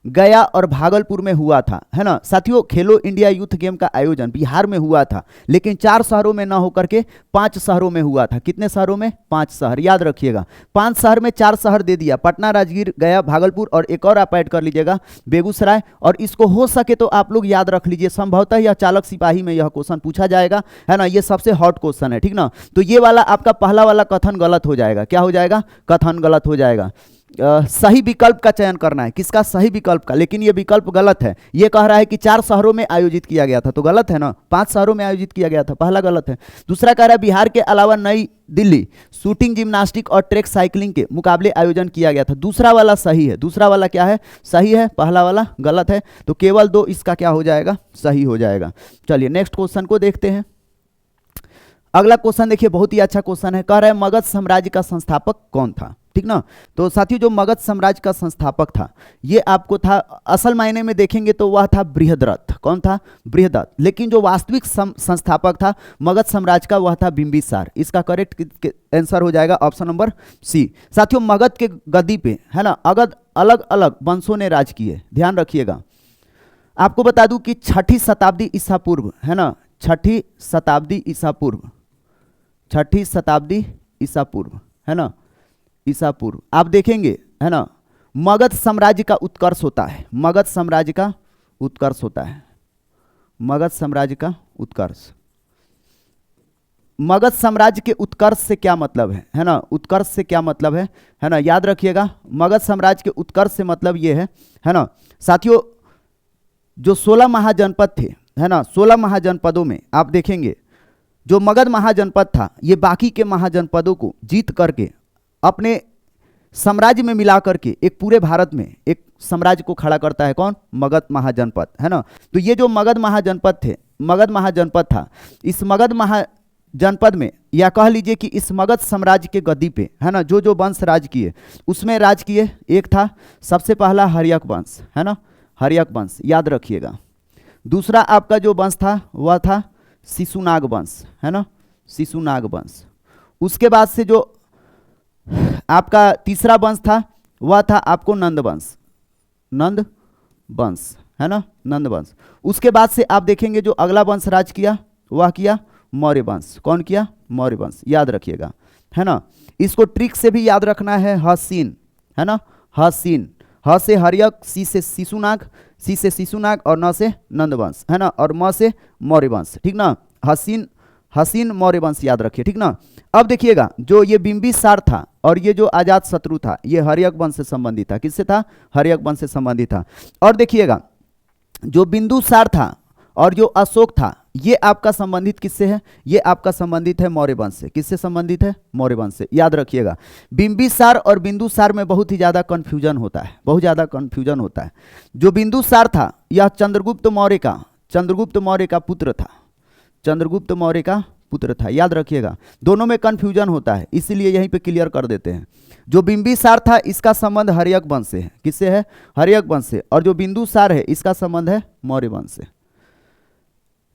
गया और भागलपुर में हुआ था, है ना। साथियों खेलो इंडिया यूथ गेम का आयोजन बिहार में हुआ था, लेकिन 4 शहरों में ना होकर के 5 शहरों में हुआ था। कितने शहरों में, 5 शहर, याद रखिएगा। 5 शहर में 4 शहर दे दिया, पटना, राजगीर, गया, भागलपुर, और एक और आप ऐड कर लीजिएगा बेगूसराय। और इसको हो सके तो आप लोग याद रख लीजिए, संभवतः यह चालक सिपाही में यह क्वेश्चन पूछा जाएगा, है ना। ये सबसे हॉट क्वेश्चन है, ठीक ना। तो ये वाला आपका पहला वाला कथन गलत हो जाएगा। क्या हो जाएगा, कथन गलत हो जाएगा। सही विकल्प का चयन करना है, किसका, सही विकल्प का। लेकिन ये विकल्प गलत है। ये कह रहा है कि 4 शहरों में आयोजित किया गया था, तो गलत है ना। 5 शहरों में आयोजित किया गया था, पहला गलत है। दूसरा कह रहा है बिहार के अलावा नई दिल्ली शूटिंग, जिम्नास्टिक और ट्रैक साइकिलिंग के मुकाबले आयोजन किया गया था। दूसरा वाला सही है। दूसरा वाला क्या है, सही है। पहला वाला गलत है। तो केवल 2 इसका क्या हो जाएगा, सही हो जाएगा। चलिए नेक्स्ट क्वेश्चन को देखते हैं। अगला क्वेश्चन देखिए, बहुत ही अच्छा क्वेश्चन है। कह रहा है मगध साम्राज्य का संस्थापक कौन था, ठीक ना। तो साथियों जो मगध साम्राज्य का संस्थापक था ये आपको था, असल मायने में देखेंगे तो वह था बृहद्रथ। कौन था, बृहद्रथ। लेकिन जो वास्तविक संस्थापक था मगध साम्राज्य का वह था बिंबिसार। इसका करेक्ट आंसर हो जाएगा ऑप्शन नंबर सी। साथियों मगध के गद्दी पे, है ना, अलग अलग वंशों ने राज किए। ध्यान रखिएगा। आपको बता दूं कि 6ठी शताब्दी ईसा पूर्व, है ना, 6ठी शताब्दी ईसा पूर्व, 6ठी शताब्दी ईसा पूर्व, है ना, ईसा पूर्व आप देखेंगे, है ना, मगध साम्राज्य का उत्कर्ष होता है। मगध साम्राज्य का उत्कर्ष होता है। मगध साम्राज्य का उत्कर्ष। मगध साम्राज्य के उत्कर्ष से क्या मतलब है ना, उत्कर्ष से क्या मतलब है ना, याद रखिएगा। मगध साम्राज्य के उत्कर्ष से मतलब ये है ना साथियों, जो 16 महाजनपद थे, है ना, 16 महाजनपदों में आप देखेंगे जो मगध महाजनपद था ये बाकी के महाजनपदों को जीत करके अपने साम्राज्य में मिला करके एक पूरे भारत में एक साम्राज्य को खड़ा करता है। कौन, मगध महाजनपद, है ना। तो ये जो मगध महाजनपद थे, मगध महाजनपद था, इस मगध महाजनपद में, या कह लीजिए कि इस मगध साम्राज्य के गद्दी पे, है ना, जो वंश राज किए उसमें राज किए। एक था सबसे पहला हर्यक वंश, है ना, हर्यक वंश, याद रखिएगा। दूसरा आपका जो वंश था वह था शिशुनाग वंश, है ना, शिशुनाग वंश। उसके बाद से जो आपका तीसरा वंश था वह था आपको नंद वंश, नंद वंश, है ना, नंद वंश। उसके बाद से आप देखेंगे जो अगला वंश राज किया मौर्य वंश। कौन किया? मौर्य वंश, याद रखिएगा, है ना। इसको ट्रिक से भी याद रखना है, हसीन, है ना, हसीन, ह से हर्यक, सी से शिशुनाग, सी से शिशुनाग और न से नंदवंश, है ना, और म से मौर्य वंश, ठीक ना। हसीन, हसीन मौर्य वंश याद रखिए, ठीक ना। अब देखिएगा जो ये बिंबिसार था और ये जो अजात शत्रु था, ये हर्यक वंश से संबंधित था। किससे था? हर्यक वंश से संबंधित था। और देखिएगा जो बिंदुसार था और जो अशोक था, ये आपका संबंधित किससे है? ये आपका संबंधित है मौर्य वंश से। किससे संबंधित है? मौर्य वंश से, याद रखिएगा। बिंबिसार और बिंदुसार में बहुत ही ज्यादा कंफ्यूजन होता है, बहुत ज्यादा कंफ्यूजन होता है। जो बिंदुसार था यह चंद्रगुप्त मौर्य का पुत्र था, चंद्रगुप्त मौर्य का पुत्र था, याद रखिएगा। दोनों में कंफ्यूजन होता है, इसीलिए यहीं पे क्लियर कर देते हैं। जो बिंबिसार था इसका संबंध हर्यक वंश से है। किससे है? हर्यक वंश से। और जो बिंदुसार है इसका संबंध है मौर्य वंश से।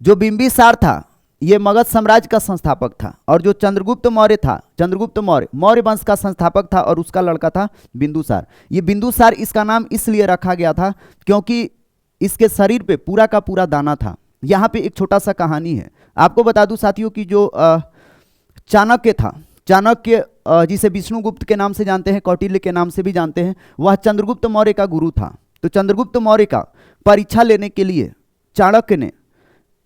जो बिंबिसार था ये मगध साम्राज्य का संस्थापक था, और जो चंद्रगुप्त मौर्य था, चंद्रगुप्त मौर्य मौर्य वंश का संस्थापक था, और उसका लड़का था बिंदुसार। ये बिंदुसार इसका नाम इसलिए रखा गया था क्योंकि इसके शरीर पे पूरा का पूरा दाना था। यहाँ पे एक छोटा सा कहानी है, आपको बता दूं साथियों कि जो चाणक्य था, चाणक्य जिसे विष्णुगुप्त के नाम से जानते हैं, कौटिल्य के नाम से भी जानते हैं, वह चंद्रगुप्त मौर्य का गुरु था। तो चंद्रगुप्त मौर्य का परीक्षा लेने के लिए चाणक्य ने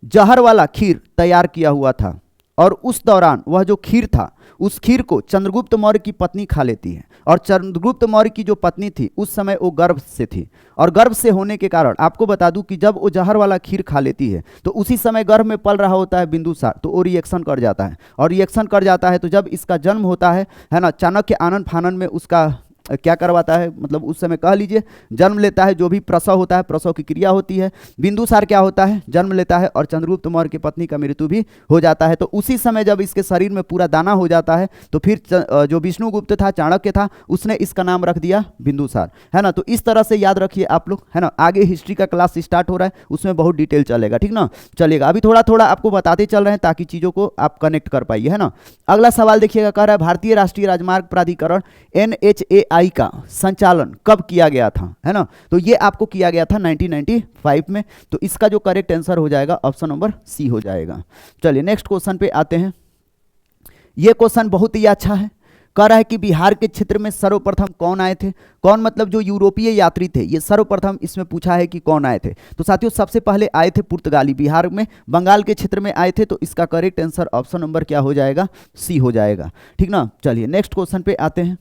जहर वाला खीर तैयार किया हुआ था, और उस दौरान वह जो खीर था उस खीर को चंद्रगुप्त मौर्य की पत्नी खा लेती है। और चंद्रगुप्त मौर्य की जो पत्नी थी उस समय वो गर्भ से थी, और गर्भ से होने के कारण आपको बता दूं कि जब वो जहर वाला खीर खा लेती है तो उसी समय गर्भ में पल रहा होता है बिंदुसार, तो वो रिएक्शन कर जाता है, और रिएक्शन कर जाता है तो जब इसका जन्म होता है ना, चाणक्य आनन फानन में उसका क्या करवाता है, मतलब उस समय कह लीजिए जन्म लेता है। जो भी प्रसव होता है, प्रसव की क्रिया होती है, बिंदुसार क्या होता है? जन्म लेता है, और चंद्रगुप्त मौर्य की पत्नी का मृत्यु भी हो जाता है। तो उसी समय जब इसके शरीर में पूरा दाना हो जाता है तो फिर जो विष्णुगुप्त था, चाणक्य था, उसने इसका नाम रख दिया बिंदुसार, है ना। तो इस तरह से याद रखिए आप लोग, है ना। आगे हिस्ट्री का क्लास स्टार्ट हो रहा है, उसमें बहुत डिटेल चलेगा, ठीक ना, चलेगा। अभी थोड़ा थोड़ा आपको बताते चल रहे हैं ताकि चीजों को आप कनेक्ट कर पाइए, है ना। अगला सवाल देखिएगा, कह रहा है भारतीय राष्ट्रीय राजमार्ग प्राधिकरण NHAI का संचालन कब किया गया था, है ना। तो ये आपको किया गया था 1995 में। तो इसका जो करेक्ट आंसर हो जाएगा ऑप्शन नंबर सी हो जाएगा। चलिए नेक्स्ट क्वेश्चन पे आते हैं। ये क्वेश्चन बहुत ही अच्छा है, कह रहा है कि बिहार के क्षेत्र में सर्वप्रथम कौन आए थे? कौन मतलब जो यूरोपीय यात्री थे, ये सर्वप्रथम इसमें पूछा है कि कौन आए थे। तो साथियों सबसे पहले आए थे पुर्तगाली, बिहार में बंगाल के क्षेत्र में आए थे। तो इसका करेक्ट आंसर ऑप्शन नंबर क्या हो जाएगा? सी हो जाएगा, ठीक ना। चलिए नेक्स्ट क्वेश्चन पे आते हैं।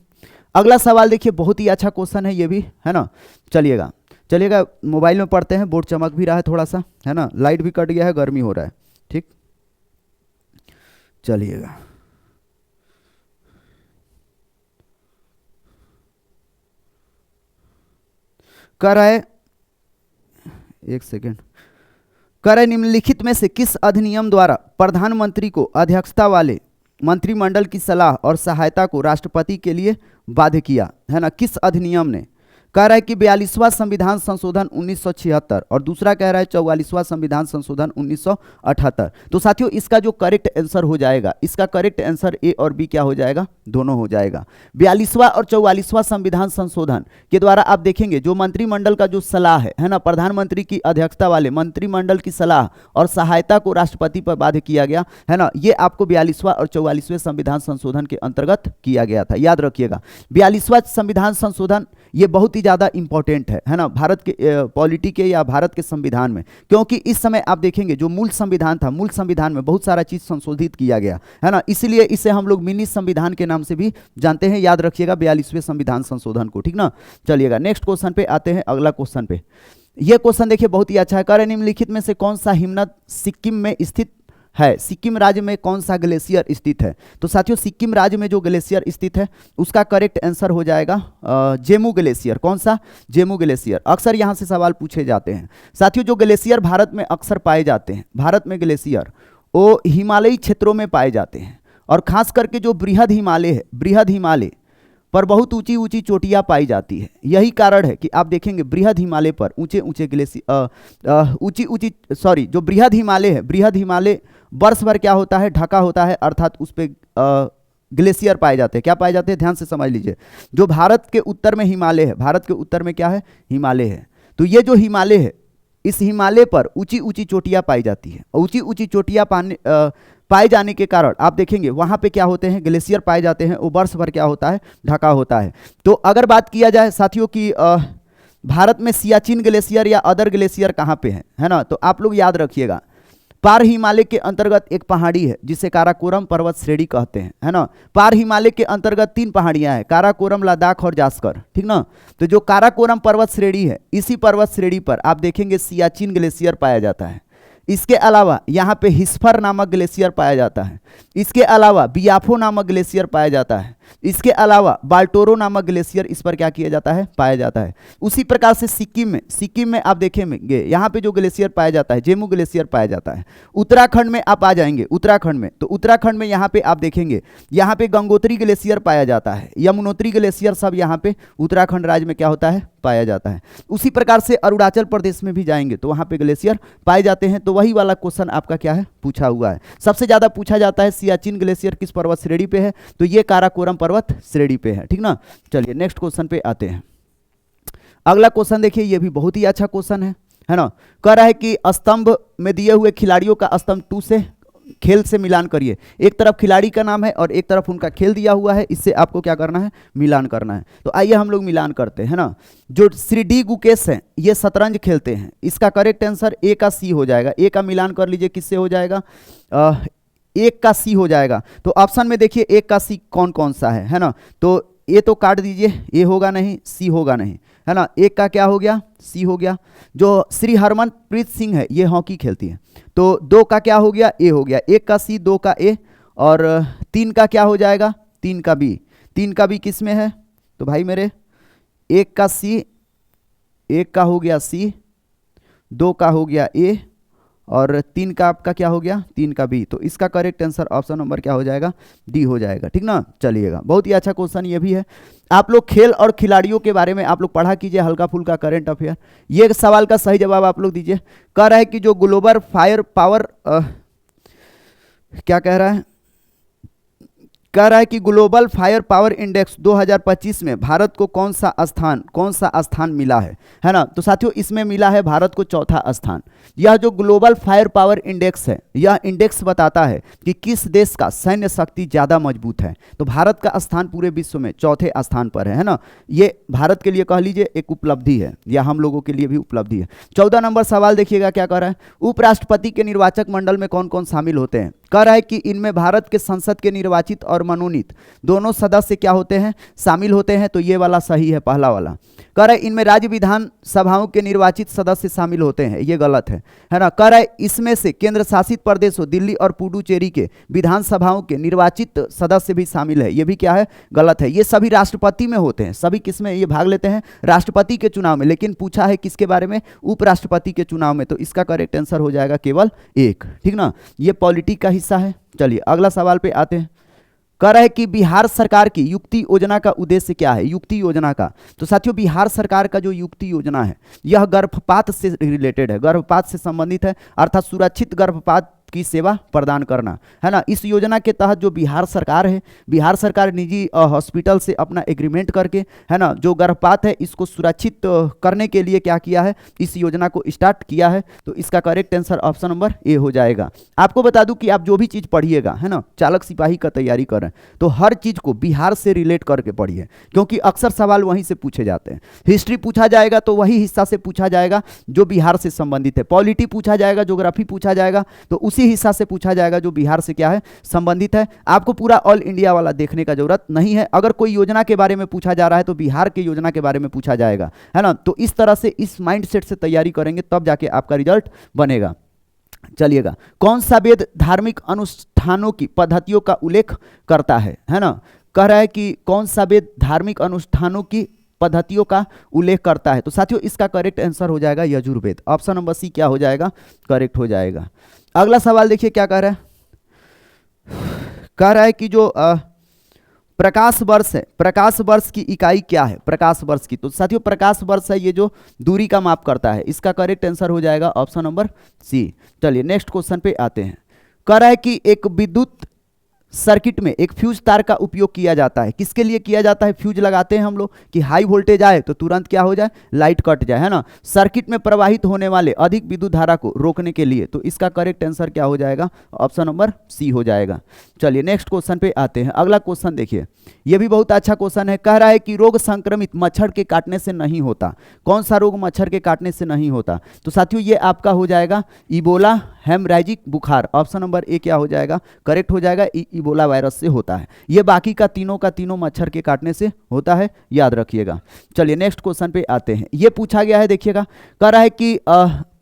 अगला सवाल देखिए, बहुत ही अच्छा क्वेश्चन है ये भी, है ना। चलिएगा चलिएगा, मोबाइल में पढ़ते हैं, बोर्ड चमक भी रहा है थोड़ा सा, है ना, लाइट भी कट गया है, गर्मी हो रहा है, ठीक। चलिएगा कह रहा है, एक सेकेंड, कह रहा है निम्नलिखित में से किस अधिनियम द्वारा प्रधानमंत्री को अध्यक्षता वाले मंत्रिमंडल की सलाह और सहायता को राष्ट्रपति के लिए बाध्य किया, है ना। किस अधिनियम ने? कह रहा है कि 42वां संविधान संशोधन 1976, और दूसरा कह रहा है 44वां संविधान संशोधन 1978। तो साथियों इसका जो करेक्ट आंसर हो जाएगा, इसका करेक्ट आंसर ए और बी क्या हो जाएगा? दोनों हो जाएगा। 42वां और 44वां संविधान संशोधन के द्वारा आप देखेंगे जो मंत्रिमंडल का जो सलाह है ना, प्रधानमंत्री की अध्यक्षता वाले मंत्रिमंडल की सलाह और सहायता को राष्ट्रपति पर बाध्य किया गया, है ना। ये आपको 42वां और 44वें संविधान संशोधन के अंतर्गत किया गया था, याद रखिएगा। 42वां संविधान संशोधन ये बहुत ही ज़्यादा इंपॉर्टेंट है ना, भारत के पॉलिटी के या भारत के संविधान में, क्योंकि इस समय आप देखेंगे जो मूल संविधान था, मूल संविधान में बहुत सारा चीज़ संशोधित किया गया, है ना। इसलिए इसे हम लोग मिनी संविधान के नाम से भी जानते हैं, याद रखिएगा 42वें संविधान संशोधन को, ठीक ना। चलिएगा नेक्स्ट क्वेश्चन पे आते हैं, अगला क्वेश्चन पे। यह क्वेश्चन देखिए बहुत ही अच्छा है, कह रहे निम्नलिखित में से कौन सा हिमनद सिक्किम में स्थित है? सिक्किम राज्य में कौन सा ग्लेशियर स्थित है? तो साथियों सिक्किम राज्य में जो ग्लेशियर स्थित है उसका करेक्ट आंसर हो जाएगा जेमू ग्लेशियर। कौन सा? जेमू ग्लेशियर। अक्सर यहां से सवाल पूछे जाते हैं। साथियों जो ग्लेशियर भारत में अक्सर पाए जाते हैं, भारत में ग्लेशियर वो हिमालयी क्षेत्रों में पाए जाते हैं, और खास करके जो बृहद हिमालय है, बृहद हिमालय पर बहुत ऊंची ऊंची चोटियां पाई जाती है। यही कारण है कि आप देखेंगे बृहद हिमालय पर ऊंचे ऊंचे जो बृहद हिमालय है, बृहद हिमालय वर्ष भर क्या होता है? ढका होता है, अर्थात उस पर ग्लेशियर पाए जाते हैं। क्या पाए जाते हैं? ध्यान से समझ लीजिए। जो भारत के उत्तर में हिमालय है, भारत के उत्तर में क्या है? हिमालय है। तो ये जो हिमालय है, इस हिमालय पर ऊंची ऊंची चोटियां पाई जाती है। ऊंची ऊंची चोटियां पाए जाने के कारण आप देखेंगे वहां पे क्या होते हैं, ग्लेशियर पाए जाते हैं, वो वर्ष भर क्या होता है, ढका होता है। तो अगर बात किया जाए साथियों की भारत में सियाचिन ग्लेशियर या अदर ग्लेशियर कहाँ पे है ना, तो आप लोग याद रखिएगा पार हिमालय के अंतर्गत एक पहाड़ी है जिसे काराकोरम पर्वत श्रेणी कहते हैं, है ना। पार हिमालय के अंतर्गत 3 पहाड़ियां हैं, काराकोरम, लद्दाख और जास्कर, ठीक ना। तो जो काराकोरम पर्वत श्रेणी है, इसी पर्वत श्रेणी पर आप देखेंगे सियाचिन ग्लेशियर पाया जाता है। इसके अलावा यहाँ पे हिस्फर नामक ग्लेशियर पाया जाता है। इसके अलावा बियाफो नामक ग्लेशियर पाया जाता है। इसके अलावा बाल्टोरो नामक ग्लेशियर इस पर क्या किया जाता है, पाया जाता है। उसी प्रकार से सिक्किम में आप देखेंगे यहाँ पे जो ग्लेशियर पाया जाता है, जेमू ग्लेशियर पाया जाता है। उत्तराखंड में आप आ जाएंगे, उत्तराखंड में, तो उत्तराखंड में यहाँ पे आप देखेंगे यहाँ पे गंगोत्री ग्लेशियर पाया जाता है, यमुनोत्री ग्लेशियर सब यहाँ पे उत्तराखंड राज्य में क्या होता है, पाया जाता है। उसी प्रकार से अरुणाचल प्रदेश में भी जाएंगे तो वहाँ पे ग्लेशियर पाए जाते हैं। तो वही वाला क्वेश्चन आपका क्या है, पूछा हुआ है। सबसे ज़्यादा पूछा जाता है सियाचिन ग्लेशियर किस पर्वत श्रेणी पे है, तो ये काराकोरम पर्वत श्रेणी पे है, ठीक ना। चलिए नेक्स्ट क्वेश्चन पे आते हैं। अगला क्वेश्चन देखिए, ये भी बहुत ही अच्छा क्वेश्चन है ना। कह रहा है कि स्तंभ में दिए हुए खिलाड़ियों का स्तंभ 2 से खेल से मिलान करिए। एक तरफ खिलाड़ी का नाम है और एक तरफ उनका खेल दिया हुआ है, इससे आपको क्या करना है, मिलान करना है। तो आइए हम लोग मिलान करते हैं ना। जो श्री डी गुकेश है ये शतरंज खेलते हैं, इसका करेक्ट आंसर ए का सी हो जाएगा। ए का मिलान कर लीजिए, किससे हो जाएगा, 1 का सी हो जाएगा। तो ऑप्शन में देखिए 1 का सी कौन कौन सा है ना। तो ए तो काट दीजिए, ए होगा नहीं, सी होगा नहीं, है ना। 1 का क्या हो गया, सी हो गया। जो श्री हरमनप्रीत सिंह है ये हॉकी खेलती है, तो 2 का क्या हो गया, ए हो गया। 1 का सी, 2 का ए, और 3 का क्या हो जाएगा, 3 का बी। 3 का बी किस में है, तो भाई मेरे 1 का सी, 1 का हो गया सी, 2 का हो गया ए, और 3 का आपका क्या हो गया, 3 का बी। तो इसका करेक्ट आंसर ऑप्शन नंबर क्या हो जाएगा, डी हो जाएगा, ठीक ना। चलिएगा, बहुत ही अच्छा क्वेश्चन ये भी है। आप लोग खेल और खिलाड़ियों के बारे में आप लोग पढ़ा कीजिए, हल्का फुल्का करंट अफेयर। ये सवाल का सही जवाब आप लोग दीजिए। कह रहा है कि जो ग्लोबल फायर पावर क्या कह रहा है, कह रहा है कि ग्लोबल फायर पावर इंडेक्स 2025 में भारत को कौन सा स्थान मिला है ना। तो साथियों इसमें मिला है भारत को 4था स्थान। यह जो ग्लोबल फायर पावर इंडेक्स है, यह इंडेक्स बताता है कि किस देश का सैन्य शक्ति ज़्यादा मजबूत है। तो भारत का स्थान पूरे विश्व में 4थे स्थान पर है ना। ये भारत के लिए कह लीजिए एक उपलब्धि है, या हम लोगों के लिए भी उपलब्धि है। 14 नंबर सवाल देखिएगा क्या कह रहा है, उपराष्ट्रपति के निर्वाचक मंडल में कौन कौन शामिल होते हैं। कह रहा है कि इनमें भारत के संसद के निर्वाचित और मनोनीत दोनों सदस्य क्या होते हैं, शामिल होते हैं। तो ये वाला सही है, पहला वाला। कह रहा है इनमें राज्य विधान सभाओं के निर्वाचित सदस्य शामिल होते हैं, ये गलत है ना। कह रहा है इसमें से केंद्र शासित प्रदेशों दिल्ली और पुडुचेरी के विधानसभाओं के निर्वाचित सदस्य भी शामिल है, ये भी क्या है, गलत है। ये सभी राष्ट्रपति में होते हैं, सभी किसमें ये भाग लेते हैं, राष्ट्रपति के चुनाव में। लेकिन पूछा है किसके बारे में, उपराष्ट्रपति के चुनाव में। तो इसका करेक्ट आंसर हो जाएगा केवल 1, ठीक ना। ये पॉलिटिक का हिस्सा है। चलिए अगला सवाल पे आते हैं। कह रहा है कि बिहार सरकार की युक्ति योजना का उद्देश्य क्या है, युक्ति योजना का। तो साथियों बिहार सरकार का जो युक्ति योजना है यह गर्भपात से रिलेटेड है, गर्भपात से संबंधित है, अर्थात सुरक्षित गर्भपात की सेवा प्रदान करना, है ना। इस योजना के तहत जो बिहार सरकार है, बिहार सरकार निजी हॉस्पिटल से अपना एग्रीमेंट करके, है ना, जो गर्भपात है इसको सुरक्षित करने के लिए क्या किया है, इस योजना को स्टार्ट किया है। तो इसका करेक्ट आंसर ऑप्शन नंबर ए हो जाएगा। आपको बता दूं कि आप जो भी चीज़ पढ़िएगा, है ना, चालक सिपाही का तैयारी कर रहे हैं तो हर चीज़ को बिहार से रिलेट करके पढ़िए, क्योंकि अक्सर सवाल वहीं से पूछे जाते हैं। हिस्ट्री पूछा जाएगा तो वही हिस्सा से पूछा जाएगा जो बिहार से संबंधित है, पॉलिटी पूछा जाएगा, ज्योग्राफी पूछा जाएगा तो उसी हिस्सा से पूछा जाएगा जो बिहार से क्या है, संबंधित है। आपको पूरा ऑल इंडिया वाला देखने का जरूरत नहीं है। अगर कोई योजना के बारे में पूछा जा रहा है तो बिहार की योजना के बारे में पूछा जाएगा, है ना। तो इस तरह से इस माइंडसेट से तैयारी करेंगे तब जाके आपका रिजल्ट बनेगा। चलिएगा, कौन सा वेद धार्मिक अनुष्ठानों की पद्धतियों का उल्लेख करता है ना। कह रहा है कि कौन सा वेद धार्मिक अनुष्ठानों की पद्धतियों का उल्लेख करता है। तो साथियों इसका करेक्ट आंसर हो जाएगा यजुर्वेद, ऑप्शन नंबर सी क्या हो जाएगा, करेक्ट हो जाएगा। अगला सवाल देखिए क्या कह रहा है, कह रहा है कि जो प्रकाश वर्ष है, प्रकाश वर्ष की इकाई क्या है, प्रकाश वर्ष की। तो साथियों प्रकाश वर्ष है ये जो दूरी का माप करता है, इसका करेक्ट आंसर हो जाएगा ऑप्शन नंबर सी। चलिए नेक्स्ट क्वेश्चन पे आते हैं। कह रहा है कि एक विद्युत सर्किट में एक फ्यूज तार का उपयोग किया जाता है। किसके लिए किया जाता है? फ्यूज लगाते हैं हम लोग कि हाई वोल्टेज आए तो तुरंत क्या हो जाए, लाइट कट जाए, है ना। सर्किट में प्रवाहित होने वाले अधिक विद्युत धारा को रोकने के लिए। तो इसका करेक्ट आंसर क्या हो जाएगा? ऑप्शन नंबर सी हो जाएगा। चलिए नेक्स्ट क्वेश्चन पे आते हैं। अगला क्वेश्चन देखिए, यह भी बहुत अच्छा क्वेश्चन है। कह रहा है कि रोग संक्रमित मच्छर के काटने से नहीं होता। कौन सा रोग मच्छर के काटने से नहीं होता? तो साथियों ये आपका हो जाएगा इबोला हेमरेजिक बुखार। ऑप्शन नंबर ए क्या हो जाएगा? करेक्ट हो जाएगा, इबोला वायरस से होता है। ये बाकी का तीनों मच्छर के काटने से होता है, याद रखिएगा। चलिए नेक्स्ट क्वेश्चन पे आते हैं। ये पूछा गया है, देखिएगा, कह रहा है कि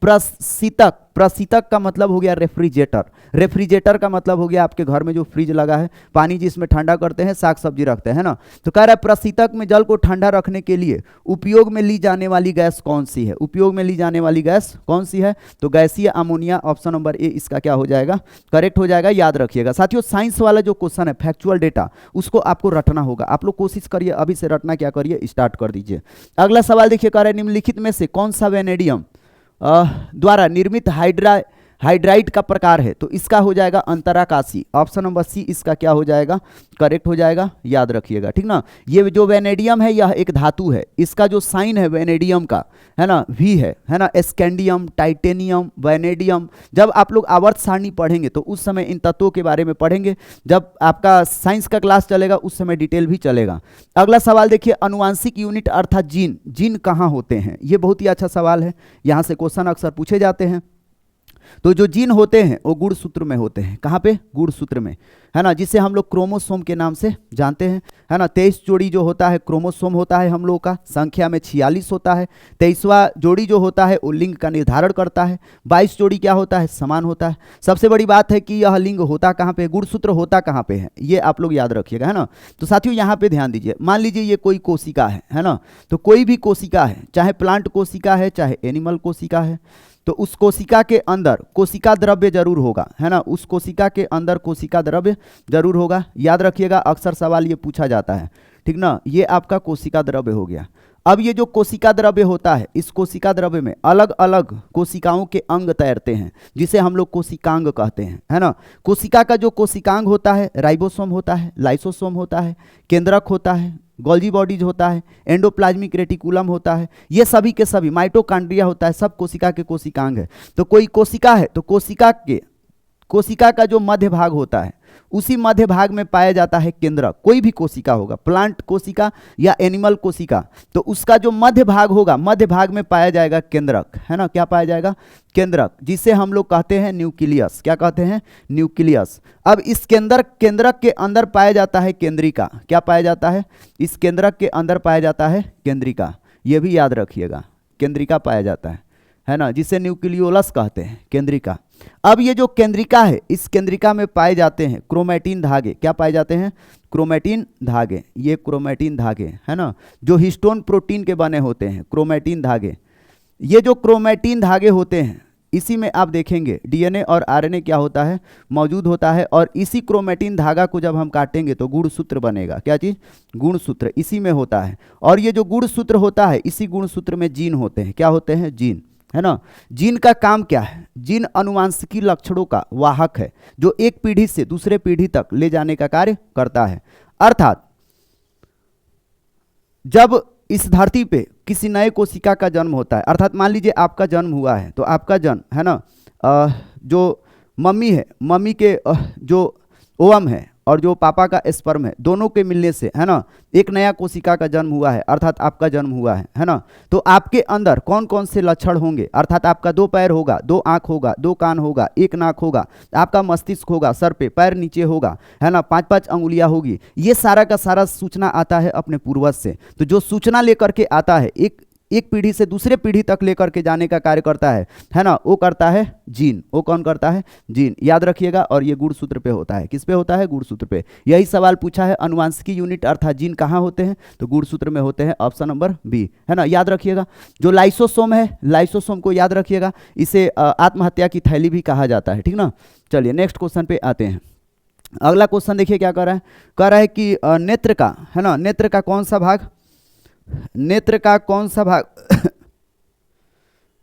प्रशीतक, प्रशीतक का मतलब हो गया रेफ्रिजरेटर। रेफ्रिजरेटर का मतलब हो गया आपके घर में जो फ्रिज लगा है, पानी जिसमें ठंडा करते हैं, साग सब्जी रखते हैं, है ना। तो कह रहा है प्रशीतक में जल को ठंडा रखने के लिए उपयोग में ली जाने वाली गैस कौन सी है? उपयोग में ली जाने वाली गैस कौन सी है? तो गैसीय अमोनिया। ऑप्शन नंबर ए इसका क्या हो जाएगा? करेक्ट हो जाएगा, याद रखिएगा। साथियों साइंस वाला जो क्वेश्चन है, फैक्चुअल डेटा, उसको आपको रटना होगा। आप लोग कोशिश करिए, अभी से रटना क्या करिए, स्टार्ट कर दीजिए। अगला सवाल देखिए, कह रहा है निम्नलिखित में से कौन सा वेनेडियम द्वारा निर्मित हाइड्राइड का प्रकार है? तो इसका हो जाएगा अंतराकाशी। ऑप्शन नंबर सी इसका क्या हो जाएगा? करेक्ट हो जाएगा, याद रखिएगा, ठीक ना। ये जो वेनेडियम है यह एक धातु है। इसका जो साइन है वेनेडियम का, है ना, वी है ना। Scandium, titanium, vanadium. जब आप लोग आवर्त सारणी पढ़ेंगे तो उस समय इन तत्वों के बारे में पढ़ेंगे। जब आपका साइंस का क्लास चलेगा उस समय डिटेल भी चलेगा। अगला सवाल देखिए, अनुवांशिक यूनिट अर्थात जीन, जीन कहाँ होते हैं? ये बहुत ही अच्छा सवाल है, यहाँ से क्वेश्चन अक्सर पूछे जाते हैं। तो जो जीन होते हैं वो गुणसूत्र में होते हैं। कहाँ पे? गुणसूत्र में, है ना, जिसे हम लोग क्रोमोसोम के नाम से जानते हैं, है ना। 23 जोड़ी जो होता है क्रोमोसोम होता है हम लोग का, संख्या में 46 होता है। 23वां जोड़ी जो होता है वो लिंग का निर्धारण करता है। 22 जोड़ी क्या होता है? समान होता है। सबसे बड़ी बात है कि यह लिंग होता कहाँ पे, गुणसूत्र होता कहाँ पे है, ये आप लोग याद रखिएगा, है ना। तो साथियों यहाँ पे ध्यान दीजिए, मान लीजिए ये कोई कोशिका है ना। तो कोई भी कोशिका है, चाहे प्लांट कोशिका है चाहे एनिमल कोशिका है, तो उस कोशिका के अंदर कोशिका द्रव्य जरूर होगा, है ना। उस कोशिका के अंदर कोशिका द्रव्य जरूर होगा, याद रखिएगा। अक्सर सवाल ये पूछा जाता है, ठीक ना। ये आपका कोशिका द्रव्य हो गया। अब ये जो कोशिका द्रव्य होता है, इस कोशिका द्रव्य में अलग अलग कोशिकाओं के अंग तैरते हैं, जिसे हम लोग कोशिकांग कहते हैं, है ना। कोशिका का जो कोशिकांग होता है, राइबोसोम होता है, लाइसोसोम होता है, केंद्रक होता है, गोल्जी बॉडीज होता है, एंडोप्लाज्मिक रेटिकुलम होता है, ये सभी के सभी, माइटोकॉन्ड्रिया होता है, सब कोशिका के कोशिकांग है। तो कोई कोशिका है तो कोशिका का जो मध्य भाग होता है, उसी मध्य भाग में पाया जाता है केंद्रक। कोई भी कोशिका होगा, प्लांट कोशिका या एनिमल कोशिका, तो उसका जो मध्य भाग होगा, मध्य भाग में पाया जाएगा केंद्रक, है ना। क्या पाया जाएगा? केंद्रक, जिसे हम लोग कहते हैं न्यूक्लियस। क्या कहते हैं? न्यूक्लियस। अब इस केंद्रक के अंदर पाया जाता है केंद्रिका। क्या पाया जाता है? इस केंद्रक के अंदर पाया जाता है केंद्रिका। ये भी याद रखिएगा, केंद्रिका पाया जाता है ना, जिसे न्यूक्लियोलस कहते हैं, केंद्रिका। अब ये जो केंद्रिका है, इस केंद्रिका में पाए जाते हैं क्रोमैटिन धागे। क्या पाए जाते हैं? क्रोमैटिन धागे। ये क्रोमैटिन धागे, है ना, जो हिस्टोन प्रोटीन के बने होते हैं, क्रोमैटिन धागे। ये जो क्रोमैटिन धागे होते हैं, इसी में आप देखेंगे डीएनए और आरएनए क्या होता है? मौजूद होता है। और इसी क्रोमैटिन धागा को जब हम काटेंगे तो गुणसूत्र बनेगा। क्या चीज? गुणसूत्र इसी में होता है। और ये जो गुणसूत्र होता है, इसी गुणसूत्र में जीन होते हैं। क्या होते हैं? जीन, है ना। जीन का काम क्या है? जीन अनुवांशिकी लक्षणों का वाहक है, जो एक पीढ़ी से दूसरे पीढ़ी तक ले जाने का कार्य करता है। अर्थात जब इस धरती पे किसी नए कोशिका का जन्म होता है, अर्थात मान लीजिए आपका जन्म हुआ है, तो आपका जन्म, है ना, जो मम्मी है, मम्मी के जो ओवम है और जो पापा का स्पर्म है, दोनों के मिलने से, है ना, एक नया कोशिका का जन्म हुआ है, अर्थात आपका जन्म हुआ है ना। तो आपके अंदर कौन कौन से लक्षण होंगे? अर्थात आपका 2 पैर होगा, 2 आंख होगा, 2 कान होगा, 1 नाक होगा, आपका मस्तिष्क होगा, सर पे, पैर नीचे होगा, है ना, 5-5 अंगुलियां होगी। ये सारा का सारा सूचना आता है अपने पूर्वज से। तो जो सूचना लेकर के आता है, एक पीढ़ी से दूसरे पीढ़ी तक लेकर के जाने का कार्य करता है ना, वो करता है जीन। वो कौन करता है? जीन, याद रखिएगा। और ये गुणसूत्र पे होता है। किस पे होता है? गुणसूत्र पे। यही सवाल पूछा है, अनुवांशिकी यूनिट अर्थात जीन कहाँ होते हैं? तो गुणसूत्र में होते हैं। ऑप्शन नंबर बी, है ना, याद रखिएगा। जो लाइसोसोम है, लाइसोसोम को याद रखिएगा, इसे आत्महत्या की थैली भी कहा जाता है, ठीक ना। चलिए नेक्स्ट क्वेश्चन पे आते हैं। अगला क्वेश्चन देखिए क्या कर रहा है। कह रहा है कि नेत्र का, है ना, नेत्र का कौन सा भाग, नेत्र का कौन सा भाग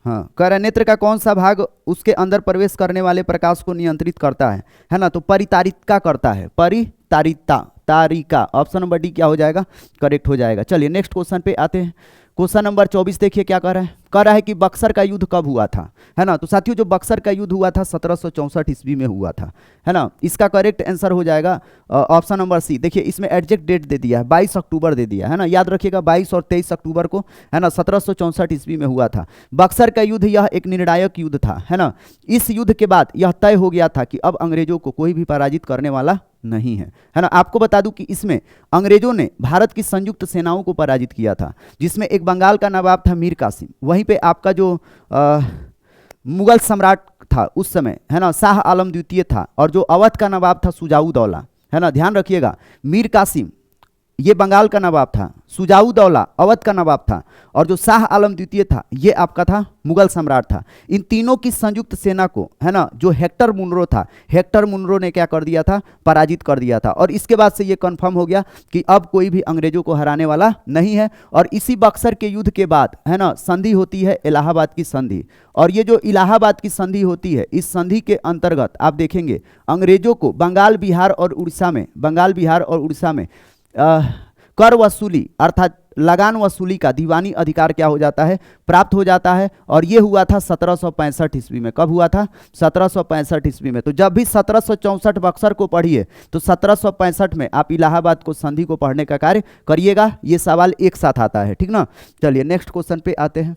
हाँ, कह रहा है नेत्र का कौन सा भाग उसके अंदर प्रवेश करने वाले प्रकाश को नियंत्रित करता है ना? तो परितारिका करता है, परितारिता, तारिका। ऑप्शन नंबर डी क्या हो जाएगा? करेक्ट हो जाएगा। चलिए नेक्स्ट क्वेश्चन पे आते हैं। क्वेश्चन नंबर 24 देखिए क्या कह रहा है। कह रहा है कि बक्सर का युद्ध कब हुआ था, है ना? तो साथियों जो बक्सर का युद्ध हुआ था 1764 ईस्वी में हुआ था, है ना? इसका करेक्ट आंसर हो जाएगा ऑप्शन नंबर सी। देखिए इसमें एग्जैक्ट डेट दे दिया है, 22 अक्टूबर दे दिया है ना? याद रखिएगा 22 और 23 अक्टूबर को, है ना, 1764 ईस्वी में हुआ था बक्सर का युद्ध। यह एक निर्णायक युद्ध था, है ना? इस युद्ध के बाद यह तय हो गया था कि अब अंग्रेजों को कोई भी पराजित करने वाला नहीं है ना? आपको बता दूं कि इसमें अंग्रेजों ने भारत की संयुक्त सेनाओं को पराजित किया था, जिसमें एक बंगाल का नवाब था मीर कासिम, वहीं पे आपका जो मुगल सम्राट था उस समय, है ना, शाह आलम द्वितीय था, और जो अवध का नवाब था सुजाऊ दौला, है ना? ध्यान रखिएगा, मीर कासिम ये बंगाल का नवाब था, सुजाऊ दौला अवध का नवाब था, और जो शाह आलम द्वितीय था ये आपका था मुगल सम्राट था। इन तीनों की संयुक्त सेना को, है ना, जो हेक्टर मुनरो था, हेक्टर मुनरो ने क्या कर दिया था? पराजित कर दिया था। और इसके बाद से ये कंफर्म हो गया कि अब कोई भी अंग्रेजों को हराने वाला नहीं है। और इसी बक्सर के युद्ध के बाद, है ना, संधि होती है इलाहाबाद की संधि, और ये जो इलाहाबाद की संधि होती है, इस संधि के अंतर्गत आप देखेंगे अंग्रेजों को बंगाल बिहार और उड़ीसा में, बंगाल बिहार और उड़ीसा में कर वसूली अर्थात लगान वसूली का दीवानी अधिकार क्या हो जाता है? प्राप्त हो जाता है। और ये हुआ था 1765 ईस्वी में। कब हुआ था? 1765 ईस्वी में। तो जब भी 1764 बक्सर को पढ़िए तो 1765 में आप इलाहाबाद को संधि को पढ़ने का कार्य करिएगा। ये सवाल एक साथ आता है, ठीक ना? चलिए नेक्स्ट क्वेश्चन पे आते हैं।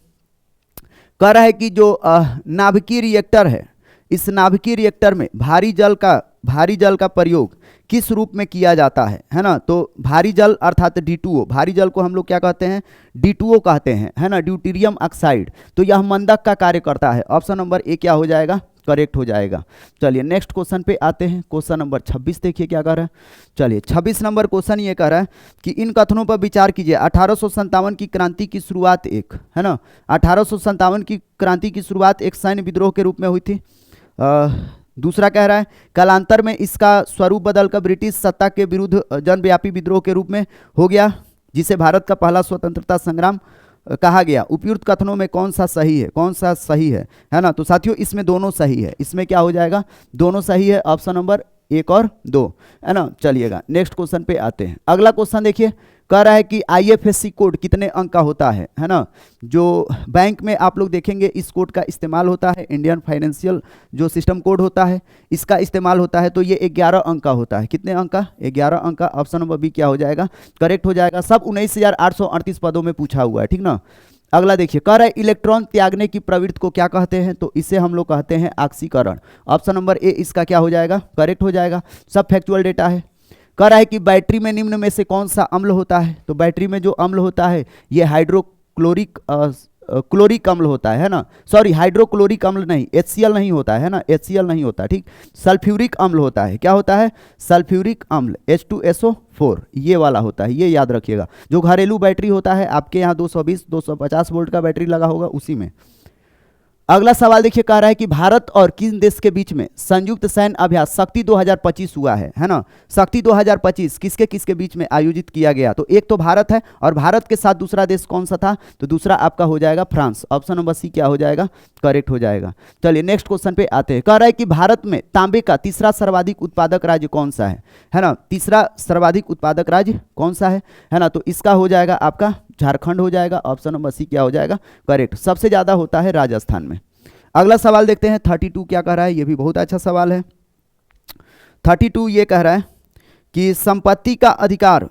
कह रहा है कि जो नाभिकीय रिएक्टर है, इस नाभिकीय रिएक्टर में भारी जल का प्रयोग किस रूप में किया जाता है ना? तो भारी जल अर्थात D2O, भारी जल को हम लोग क्या कहते हैं? D2O कहते हैं, है ना, ड्यूटेरियम ऑक्साइड। तो यह मंदक का कार्य करता है। ऑप्शन नंबर ए क्या हो जाएगा? करेक्ट हो जाएगा। चलिए नेक्स्ट क्वेश्चन पे आते हैं। क्वेश्चन नंबर 26 देखिए क्या कह रहा है। चलिए 26 नंबर क्वेश्चन ये कह रहा है कि इन कथनों पर विचार कीजिए। 1857 की क्रांति की शुरुआत है ना, 1857 की क्रांति की शुरुआत एक सैन्य विद्रोह के रूप में हुई थी। दूसरा कह रहा है कालांतर में इसका स्वरूप बदलकर ब्रिटिश सत्ता के विरुद्ध जनव्यापी विद्रोह के रूप में हो गया, जिसे भारत का पहला स्वतंत्रता संग्राम कहा गया। उपयुक्त कथनों में कौन सा सही है? कौन सा सही है ना? तो साथियों इसमें दोनों सही है। इसमें क्या हो जाएगा? दोनों सही है। ऑप्शन नंबर 1 और 2, है ना? चलिएगा नेक्स्ट क्वेश्चन पे आते हैं। अगला क्वेश्चन देखिए, कह रहा है कि IFSC कोड कितने अंक का होता है ना? जो बैंक में आप लोग देखेंगे इस कोड का इस्तेमाल होता है, इंडियन फाइनेंशियल जो सिस्टम कोड होता है इसका इस्तेमाल होता है। तो ये 11 अंक का होता है। कितने अंक का? 11 अंक का। ऑप्शन नंबर बी क्या हो जाएगा? करेक्ट हो जाएगा। सब 19,838 पदों में पूछा हुआ है, ठीक ना? अगला देखिए, कह रहा है इलेक्ट्रॉन त्यागने की प्रवृत्ति को क्या कहते हैं? तो इसे हम लोग कहते हैं ऑक्सीकरण। ऑप्शन नंबर ए इसका क्या हो जाएगा? करेक्ट हो जाएगा। सब फैक्चुअल डेटा है। कह रहा है कि बैटरी में निम्न में से कौन सा अम्ल होता है? तो बैटरी में जो अम्ल होता है ये हाइड्रोक्लोरिक क्लोरिक अम्ल होता है ना? सॉरी, हाइड्रोक्लोरिक अम्ल नहीं, HCl नहीं होता है ना, HCl नहीं होता, ठीक। सल्फ्यूरिक अम्ल होता है। क्या होता है? सल्फ्यूरिक अम्ल, H2SO4 ये वाला होता है, ये याद रखिएगा। जो घरेलू बैटरी होता है आपके यहाँ 220-250 वोल्ट का बैटरी लगा होगा उसी में। अगला सवाल देखिए, कह रहा है कि भारत और किन देश के बीच में संयुक्त सैन्य अभ्यास शक्ति 2025 हुआ है ना? शक्ति 2025 किसके किसके बीच में आयोजित किया गया? तो एक तो भारत है, और भारत के साथ दूसरा देश कौन सा था? तो दूसरा आपका हो जाएगा फ्रांस। ऑप्शन नंबर सी क्या हो जाएगा? करेक्ट हो जाएगा। चलिए नेक्स्ट क्वेश्चन पे आते हैं। कह रहा है कि भारत में तांबे का तीसरा सर्वाधिक उत्पादक राज्य कौन सा है ना? तीसरा सर्वाधिक उत्पादक राज्य कौन सा है ना? तो इसका हो जाएगा आपका झारखंड हो जाएगा। ऑप्शन नंबर सी क्या हो जाएगा? करेक्ट। सबसे ज्यादा होता है राजस्थान में। अगला सवाल देखते हैं 32 क्या कह रहा है। ये भी बहुत अच्छा सवाल है। 32 ये कह रहा है कि संपत्ति का अधिकार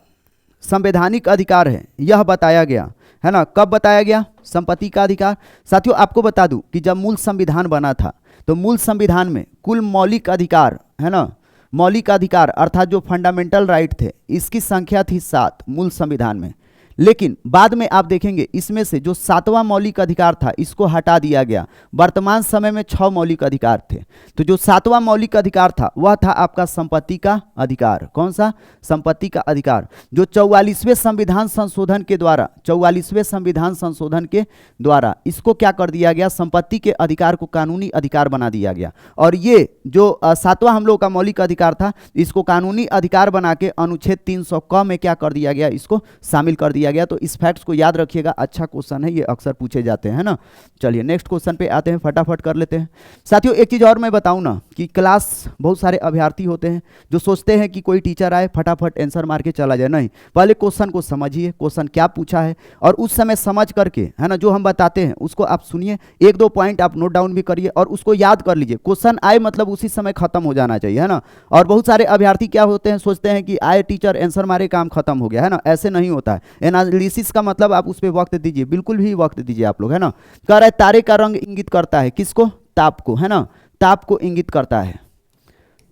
संवैधानिक अधिकार है, यह बताया गया है ना? कब बताया गया संपत्ति का अधिकार? साथियों आपको बता दूं कि जब मूल संविधान बना था तो मूल संविधान में कुल मौलिक अधिकार, है ना, मौलिक अधिकार अर्थात जो फंडामेंटल राइट थे इसकी संख्या थी 7 मूल संविधान में। लेकिन बाद में आप देखेंगे इसमें से जो 7वां मौलिक अधिकार था इसको हटा दिया गया। वर्तमान समय में 6 मौलिक अधिकार थे। तो जो 7वां मौलिक अधिकार था वह था आपका संपत्ति का अधिकार। कौन सा? संपत्ति का अधिकार, जो 44वें संविधान संशोधन के द्वारा, 44वें संविधान संशोधन के द्वारा इसको क्या कर दिया गया? संपत्ति के अधिकार को कानूनी अधिकार बना दिया गया। और ये जो 7वां हम लोग का मौलिक अधिकार था इसको कानूनी अधिकार बना के अनुच्छेद 300 क में क्या कर दिया गया? इसको शामिल कर दिया दिया गया। तो इस फैक्ट्स को याद रखिएगा, अच्छा क्वेश्चन है, ये अक्सर पूछे जाते हैं, है ना। चलिए नेक्स्ट क्वेश्चन पे आते हैं, फटाफट कर लेते हैं। साथियों एक चीज़ और मैं बताऊं ना कि क्लास बहुत सारे अभ्यर्थी होते हैं जो सोचते हैं कि कोई टीचर आए फटाफट आंसर मार के चला जाए। नहीं, पहले क्वेश्चन को समझिए, क्वेश्चन क्या पूछा है, और उस समय समझ करके, है ना, जो हम बताते हैं उसको आप सुनिए, एक दो पॉइंट आप नोट डाउन भी करिए और उसको याद कर लीजिए। क्वेश्चन आए मतलब उसी समय खत्म हो जाना चाहिए, है ना। और बहुत सारे अभ्यर्थी क्या होते हैं, सोचते हैं कि आए टीचर आंसर मारे काम खत्म हो गया, है ना। ऐसे नहीं होता है। एनालिसिस का मतलब आप उस पर वक्त दीजिए, बिल्कुल भी वक्त दीजिए आप लोग, है ना। कह रहा है तारे का रंग इंगित करता है किसको, ताप को, है ना, ताप को इंगित करता है।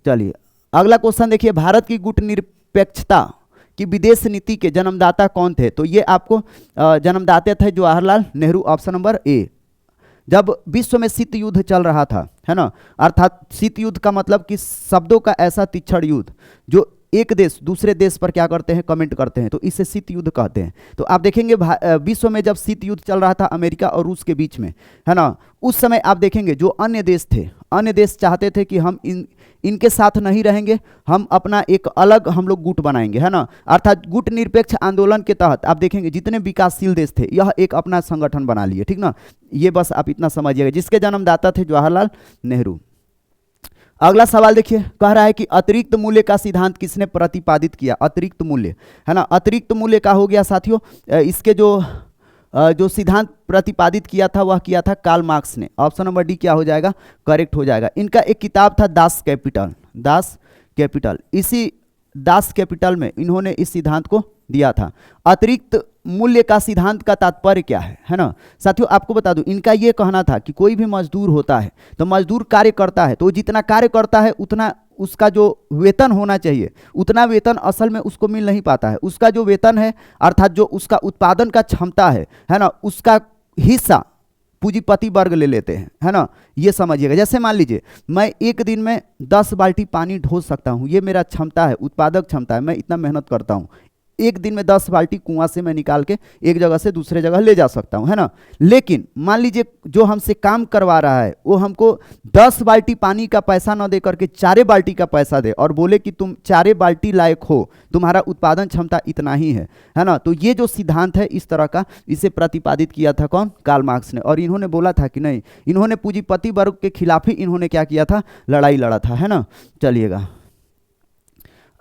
चलिए अगला क्वेश्चन देखिए, भारत की गुटनिरपेक्षता की विदेश नीति के जन्मदाता कौन थे। तो ये आपको जन्मदाता थे जवाहरलाल नेहरू, ऑप्शन नंबर ए। जब विश्व में शीत युद्ध चल रहा था, है ना, अर्थात शीत युद्ध का मतलब कि शब्दों का ऐसा तीक्ष्ण युद्ध जो एक देश दूसरे देश पर क्या करते हैं, कमेंट करते हैं, तो इसे शीत युद्ध कहते हैं। तो आप देखेंगे विश्व में जब शीत युद्ध चल रहा था अमेरिका और रूस के बीच में, है ना, उस समय आप देखेंगे जो अन्य देश थे, अन्य देश चाहते थे कि हम इनके साथ नहीं रहेंगे, हम अपना एक अलग हम लोग गुट बनाएंगे, है ना। अर्थात गुट निरपेक्ष आंदोलन के तहत आप देखेंगे जितने विकासशील देश थे यह एक अपना संगठन बना लिए, ठीक ना। ये बस आप इतना समझिएगा, जिसके जन्मदाता थे जवाहरलाल नेहरू। अगला सवाल देखिए, कह रहा है कि अतिरिक्त मूल्य का सिद्धांत किसने प्रतिपादित किया। अतिरिक्त मूल्य, है ना, अतिरिक्त मूल्य का हो गया साथियों, इसके जो सिद्धांत प्रतिपादित किया था वह किया था कार्ल मार्क्स ने। ऑप्शन नंबर डी क्या हो जाएगा, करेक्ट हो जाएगा। इनका एक किताब था दास कैपिटल, दास कैपिटल, इसी दास कैपिटल में इन्होंने इस सिद्धांत को दिया था। अतिरिक्त मूल्य का सिद्धांत का तात्पर्य क्या है ना साथियों, आपको बता दूं, इनका यह कहना था कि कोई भी मजदूर होता है तो मजदूर कार्य करता है, तो जितना कार्य करता है उतना उसका जो वेतन होना चाहिए उतना वेतन असल में उसको मिल नहीं पाता है। उसका जो वेतन है अर्थात जो उसका उत्पादन का क्षमता है ना, उसका हिस्सा पूंजीपति वर्ग ले लेते हैं, है ना। ये समझिएगा, जैसे मान लीजिए मैं एक दिन में 10 बाल्टी पानी ढो सकता हूँ, ये मेरा क्षमता है, उत्पादक क्षमता है, मैं इतना मेहनत करता हूँ, एक दिन में 10 बाल्टी कुआं से मैं निकाल के एक जगह से दूसरे जगह ले जा सकता हूं, है ना। लेकिन मान लीजिए जो हमसे काम करवा रहा है वो हमको 10 बाल्टी पानी का पैसा न दे करके 4 बाल्टी का पैसा दे और बोले कि तुम 4 बाल्टी लायक हो, तुम्हारा उत्पादन क्षमता इतना ही है ना। तो ये जो सिद्धांत है इस तरह का, इसे प्रतिपादित किया था कौन, कार्ल मार्क्स ने। और इन्होंने बोला था कि नहीं, इन्होंने पूंजीपति वर्ग के खिलाफ ही इन्होंने क्या किया था, लड़ाई लड़ा था, है ना। चलिएगा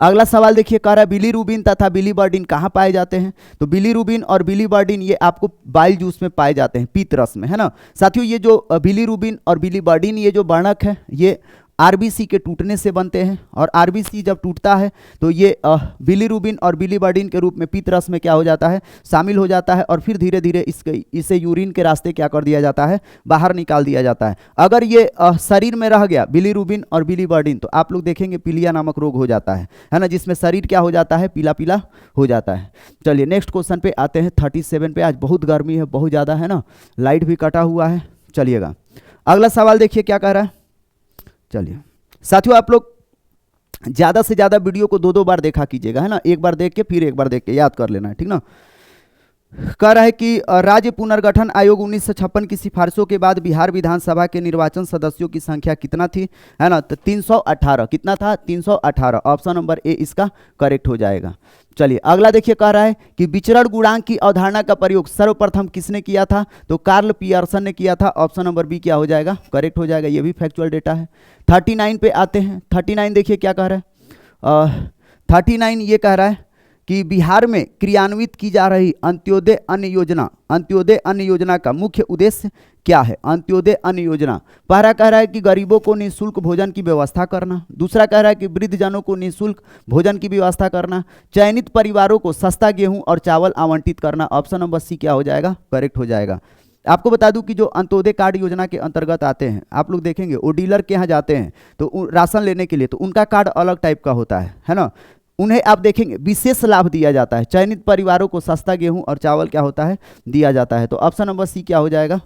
अगला सवाल देखिए, कह रहा है बिलीरुबिन तथा बिलीवर्डिन कहाँ पाए जाते हैं। तो बिलीरुबिन और बिलीवर्डिन ये आपको बाइल जूस में पाए जाते हैं, पीत रस में, है ना साथियों। ये जो बिलीरुबिन और बिलीवर्डिन ये जो वर्णक है ये आरबीसी के टूटने से बनते हैं, और आरबीसी जब टूटता है तो ये बिलीरुबिन और बिलीवर्डिन के रूप में पीत रस में क्या हो जाता है, शामिल हो जाता है, और फिर धीरे धीरे इसे यूरिन के रास्ते क्या कर दिया जाता है, बाहर निकाल दिया जाता है। अगर ये शरीर में रह गया बिलीरुबिन और बिलीवर्डिन तो आप लोग देखेंगे पीलिया नामक रोग हो जाता है ना, जिसमें शरीर क्या हो जाता है, पीला पीला हो जाता है। चलिए नेक्स्ट क्वेश्चन पे आते हैं 37 पे। आज बहुत गर्मी है, बहुत ज़्यादा, है ना, लाइट भी कटा हुआ है। चलिएगा अगला सवाल देखिए क्या कह रहा है। चलिए साथियों आप लोग ज़्यादा से ज़्यादा वीडियो को 2-2 बार देखा कीजिएगा, है ना, एक बार देख के फिर एक बार देख के याद कर लेना है, ठीक ना। कह रहा है कि राज्य पुनर्गठन आयोग 1956 की सिफारिशों के बाद बिहार विधानसभा के निर्वाचन सदस्यों की संख्या कितना थी, है ना, तो 318। कितना था, 318। ऑप्शन नंबर ए इसका करेक्ट हो जाएगा। चलिए अगला देखिए, कह रहा है कि विचरण गुणांक की अवधारणा का प्रयोग सर्वप्रथम किसने किया था। तो कार्ल पियर्सन ने किया था। ऑप्शन नंबर बी क्या हो जाएगा, करेक्ट हो जाएगा। ये भी फैक्चुअल डेटा है। 39 पे आते हैं। 39 देखिए क्या कह रहा है। 39 ये कह रहा है कि बिहार में क्रियान्वित की जा रही अंत्योदय अन्न योजना का मुख्य उद्देश्य क्या है। अंत्योदय अन्न योजना, पहला कह रहा है कि गरीबों को निःशुल्क भोजन की व्यवस्था करना, दूसरा कह रहा है कि वृद्धजनों को निःशुल्क भोजन की व्यवस्था करना, चयनित परिवारों को सस्ता गेहूं और चावल आवंटित करना। ऑप्शन नंबर सी क्या हो जाएगा, करेक्ट हो जाएगा। आपको बता दूं कि जो अंत्योदय कार्ड योजना के अंतर्गत आते हैं, आप लोग देखेंगे वो डीलर के यहाँ जाते हैं तो राशन लेने के लिए, तो उनका कार्ड अलग टाइप का होता है ना। उन्हें आप देखेंगे विशेष लाभ दिया जाता है, चयनित परिवारों को सस्ता गेहूं और चावल क्या होता है, दिया जाता है। तो ऑप्शन नंबर सी क्या हो जाएगा,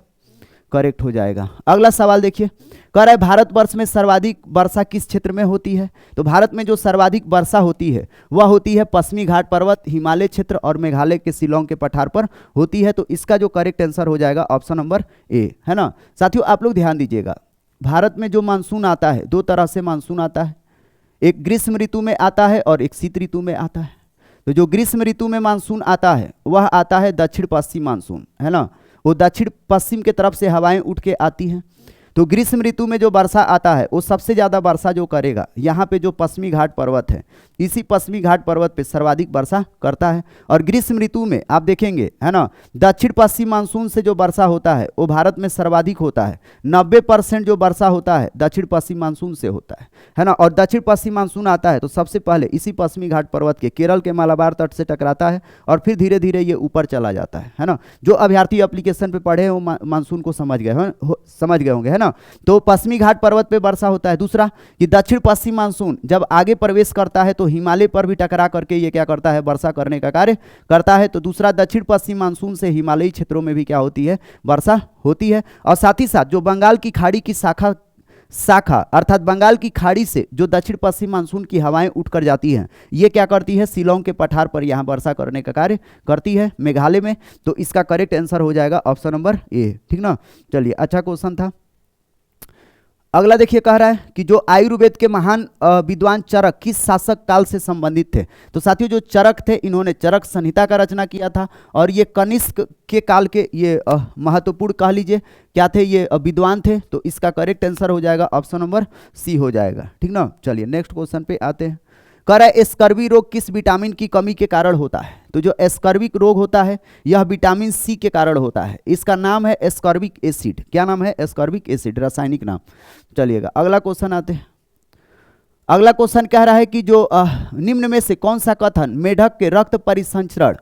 करेक्ट हो जाएगा। अगला सवाल देखिए, कह रहा है भारतवर्ष में सर्वाधिक वर्षा किस क्षेत्र में होती है। तो भारत में जो सर्वाधिक वर्षा होती है वह होती है पश्चिमी घाट पर्वत, हिमालय क्षेत्र और मेघालय के शिलोंग के पठार पर होती है। तो इसका जो करेक्ट आंसर हो जाएगा ऑप्शन नंबर ए, है ना साथियों। आप लोग ध्यान दीजिएगा, भारत में जो मानसून आता है, 2 तरह से मानसून आता है, एक ग्रीष्म ऋतु में आता है और एक शीत ऋतु में आता है। तो जो ग्रीष्म ऋतु में मानसून आता है वह आता है दक्षिण पश्चिम मानसून, है ना, वो दक्षिण पश्चिम के तरफ से हवाएं उठ के आती हैं। तो ग्रीष्म ऋतु में जो वर्षा आता है वो सबसे ज़्यादा वर्षा जो करेगा यहाँ पे जो पश्चिमी घाट पर्वत है, इसी पश्चिमी घाट पर्वत पे सर्वाधिक वर्षा करता है। और ग्रीष्म ऋतु में आप देखेंगे, है ना, दक्षिण पश्चिम मानसून से जो वर्षा होता है वो भारत में सर्वाधिक होता है। 90% जो वर्षा होता है दक्षिण पश्चिम मानसून से होता है ना। और दक्षिण पश्चिम मानसून आता है तो सबसे पहले इसी पश्चिमी घाट पर्वत के केरल के मालाबार तट से टकराता है और फिर धीरे धीरे ये ऊपर चला जाता है ना। जो अभ्यर्थी एप्लीकेशन पे पढ़े हो मानसून को समझ गए होंगे, है ना। तो पश्चिमी घाट पर्वत पे वर्षा होता है। दूसरा कि दक्षिण पश्चिम मानसून जब आगे प्रवेश करता है तो हिमालय पर भी टकरा करके ये क्या करता है, वर्षा करने का कार्य करता है। तो दूसरा दक्षिण पश्चिम मानसून से हिमालयी क्षेत्रों में भी क्या होती है, वर्षा होती है। और साथ ही साथ जो बंगाल की खाड़ी की शाखा अर्थात बंगाल की खाड़ी से जो दक्षिण पश्चिम मानसून की हवाएं उठकर जाती हैं, ये क्या करती है, शिलोंग के पठार पर यहाँ वर्षा करने का कार्य करती है मेघालय में। तो इसका करेक्ट आंसर हो जाएगा ऑप्शन नंबर ए, ठीक ना। चलिए, अच्छा क्वेश्चन था। अगला देखिए, कह रहा है कि जो आयुर्वेद के महान विद्वान चरक किस शासक काल से संबंधित थे। तो साथियों जो चरक थे इन्होंने चरक संहिता का रचना किया था और ये कनिष्क के काल के ये महत्वपूर्ण कह लीजिए क्या थे, ये विद्वान थे। तो इसका करेक्ट आंसर हो जाएगा ऑप्शन नंबर सी हो जाएगा, ठीक ना। चलिए नेक्स्ट क्वेश्चन पे आते हैं। कह रहा है स्कर्वी रोग किस विटामिन की कमी के कारण होता है। तो जो स्कर्विक रोग होता है यह विटामिन सी के कारण होता है। इसका नाम है स्कर्विक एसिड। क्या नाम है, स्कर्विक एसिड, रासायनिक नाम। चलिएगा अगला क्वेश्चन आते हैं। अगला क्वेश्चन कह रहा है कि जो निम्न में से कौन सा कथन मेढक के रक्त परिसंचरण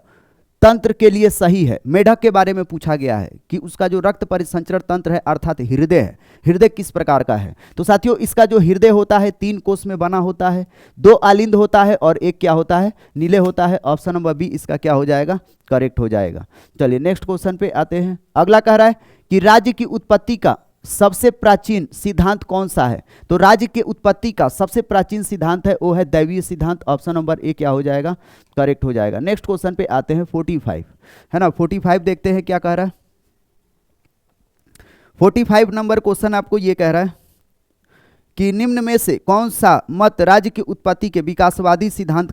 तंत्र के लिए सही है। मेढक के बारे में पूछा गया है कि उसका जो रक्त परिसंचरण तंत्र है अर्थात हृदय है, हृदय किस प्रकार का है। तो साथियों इसका जो हृदय होता है 3 कोष में बना होता है, 2 आलिंद होता है और 1 क्या होता है, नीले होता है। ऑप्शन नंबर बी इसका क्या हो जाएगा, करेक्ट हो जाएगा। चलिए नेक्स्ट क्वेश्चन पे आते हैं। अगला कह रहा है कि राज्य की उत्पत्ति का सबसे प्राचीन सिद्धांत कौन सा है। तो राज्य के उत्पत्ति का सबसे प्राचीन सिद्धांत है वो है दैवीय सिद्धांत। ऑप्शन नंबर ए क्या हो जाएगा, करेक्ट हो जाएगा। नेक्स्ट क्वेश्चन पे आते हैं 45, है ना। 45 देखते हैं क्या कह रहा है। 45 नंबर क्वेश्चन आपको ये कह रहा है कि निम्न में से कौन सा मत राज्य की उत्पत्ति के विकासवादी सिद्धांत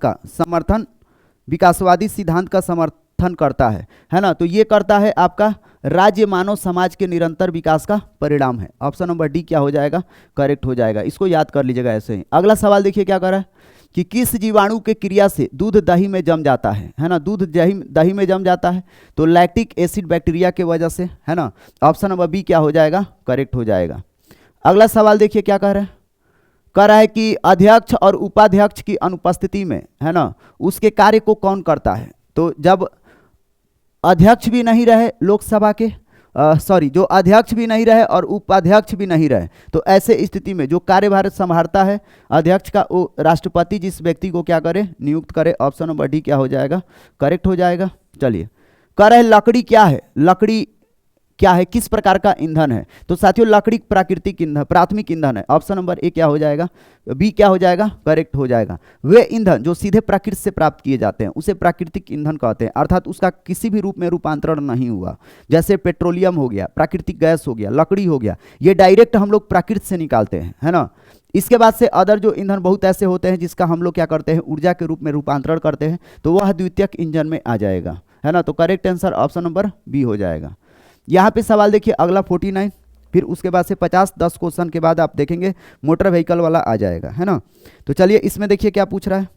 का समर्थन करता है ना। तो ये करता है आपका राज्य मानव समाज के निरंतर विकास का परिणाम है। ऑप्शन नंबर डी क्या हो जाएगा, करेक्ट हो जाएगा। इसको याद कर लीजिएगा ऐसे ही। अगला सवाल देखिए क्या कर रहा है कि किस जीवाणु के क्रिया से दूध दही में जम जाता है ना। दूध दही में जम जाता है तो लैक्टिक एसिड बैक्टीरिया के वजह से, है ना। ऑप्शन नंबर बी क्या हो जाएगा, करेक्ट हो जाएगा। अगला सवाल देखिए क्या कह रहा है कि अध्यक्ष और उपाध्यक्ष की अनुपस्थिति में, है ना, उसके कार्य को कौन करता है। तो जब अध्यक्ष भी नहीं रहे लोकसभा के, जो अध्यक्ष भी नहीं रहे और उपाध्यक्ष भी नहीं रहे, तो ऐसे स्थिति में जो कार्यभार संभालता है अध्यक्ष का, वो राष्ट्रपति जिस व्यक्ति को क्या करे, नियुक्त करे। ऑप्शन नंबर डी क्या हो जाएगा, करेक्ट हो जाएगा। चलिए, कह रहे लकड़ी क्या है, लकड़ी क्या है, किस प्रकार का ईंधन है। तो साथियों लकड़ी प्राकृतिक ईंधन, प्राथमिक ईंधन है। ऑप्शन नंबर ए क्या हो जाएगा, बी क्या हो जाएगा, करेक्ट हो जाएगा। वे ईंधन जो सीधे प्रकृति से प्राप्त किए जाते हैं उसे प्राकृतिक ईंधन कहते हैं, अर्थात उसका किसी भी रूप में रूपांतरण नहीं हुआ। जैसे पेट्रोलियम हो गया, प्राकृतिक गैस हो गया, लकड़ी हो गया, ये डायरेक्ट हम लोग प्रकृति से निकालते हैं, है ना। इसके बाद से अदर जो ईंधन बहुत ऐसे होते हैं जिसका हम लोग क्या करते हैं, ऊर्जा के रूप में रूपांतरण करते हैं, तो वह द्वितीयक इंजन में आ जाएगा, है ना। तो correct answer option number B हो जाएगा। यहाँ पे सवाल देखिए अगला 49, फिर उसके बाद से 50, 10 क्वेश्चन के बाद आप देखेंगे मोटर व्हीकल वाला आ जाएगा, है ना। तो चलिए इसमें देखिए क्या पूछ रहा है।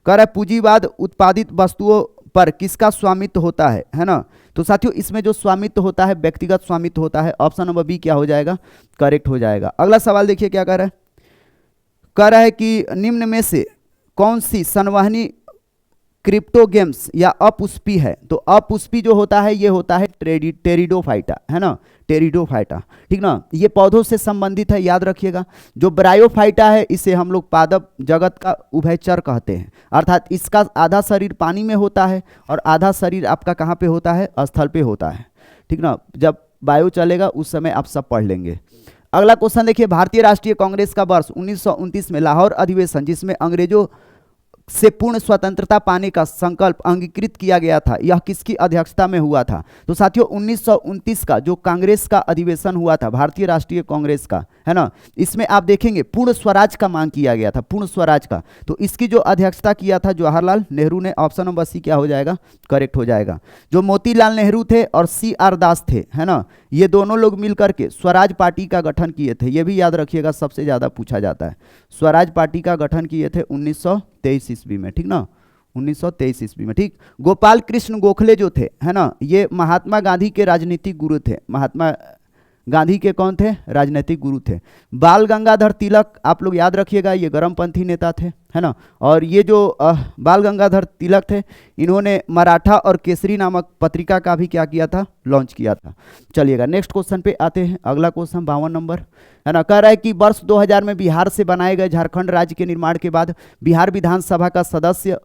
कह रहा है पूंजीवाद उत्पादित वस्तुओं पर किसका स्वामित्व होता है ना। तो साथियों इसमें जो स्वामित्व होता है व्यक्तिगत स्वामित्व होता है। ऑप्शन नंबर बी क्या हो जाएगा, करेक्ट हो जाएगा। अगला सवाल देखिए क्या कह रहा है कि निम्न में से कौन सी संवहनी क्रिप्टो गेम्स या अपुष्पी है। तो अपुष्पी जो होता है ये होता है टेरिडोफाइटा, है ना, टेरिडोफाइटा, ठीक ना। ये पौधों से संबंधित है, याद रखिएगा। जो ब्रायोफाइटा है इसे हम लोग पादप जगत का उभयचर कहते हैं, अर्थात इसका आधा शरीर पानी में होता है और आधा शरीर आपका कहाँ पे होता है, स्थल पे होता है, ठीक ना। जब वायु चलेगा उस समय आप सब पढ़ लेंगे। अगला क्वेश्चन देखिए, भारतीय राष्ट्रीय कांग्रेस का वर्ष 1929 में लाहौर अधिवेशन जिसमें अंग्रेजों से पूर्ण स्वतंत्रता पाने का संकल्प अंगीकृत किया गया था, यह किसकी अध्यक्षता में हुआ था। तो साथियों 1929 का जो कांग्रेस का अधिवेशन हुआ था, भारतीय राष्ट्रीय कांग्रेस का, है ना। इसमें आप देखेंगे पूर्ण स्वराज का मांग किया गया था, पूर्ण स्वराज का। तो इसकी जो अध्यक्षता किया था जवाहरलाल नेहरू ने। ऑप्शन नंबर सी क्या हो जाएगा, करेक्ट हो जाएगा। जो मोतीलाल नेहरू थे और CR दास थे, है ना, ये दोनों लोग मिलकर के स्वराज पार्टी का गठन किए थे। ये भी याद रखिएगा, सबसे ज्यादा पूछा जाता है। स्वराज पार्टी का गठन किए थे 1923 ईस्वी में, ठीक ना, 1923 ईस्वी में, ठीक। गोपाल कृष्ण गोखले जो थे, है ना, ये महात्मा गांधी के राजनीतिक गुरु थे। महात्मा गांधी के कौन थे, राजनीतिक गुरु थे। बाल गंगाधर तिलक, आप लोग याद रखिएगा, ये गर्मपंथी नेता थे, है ना। और ये जो बाल गंगाधर तिलक थे, इन्होंने मराठा और केसरी नामक पत्रिका का भी क्या किया था, लॉन्च किया था। चलिएगा नेक्स्ट क्वेश्चन पे आते हैं। अगला क्वेश्चन 52 नंबर, है ना, कह रहा है कि वर्ष 2000 में बिहार से बनाए गए झारखंड राज्य के निर्माण के बाद बिहार विधानसभा का सदस्य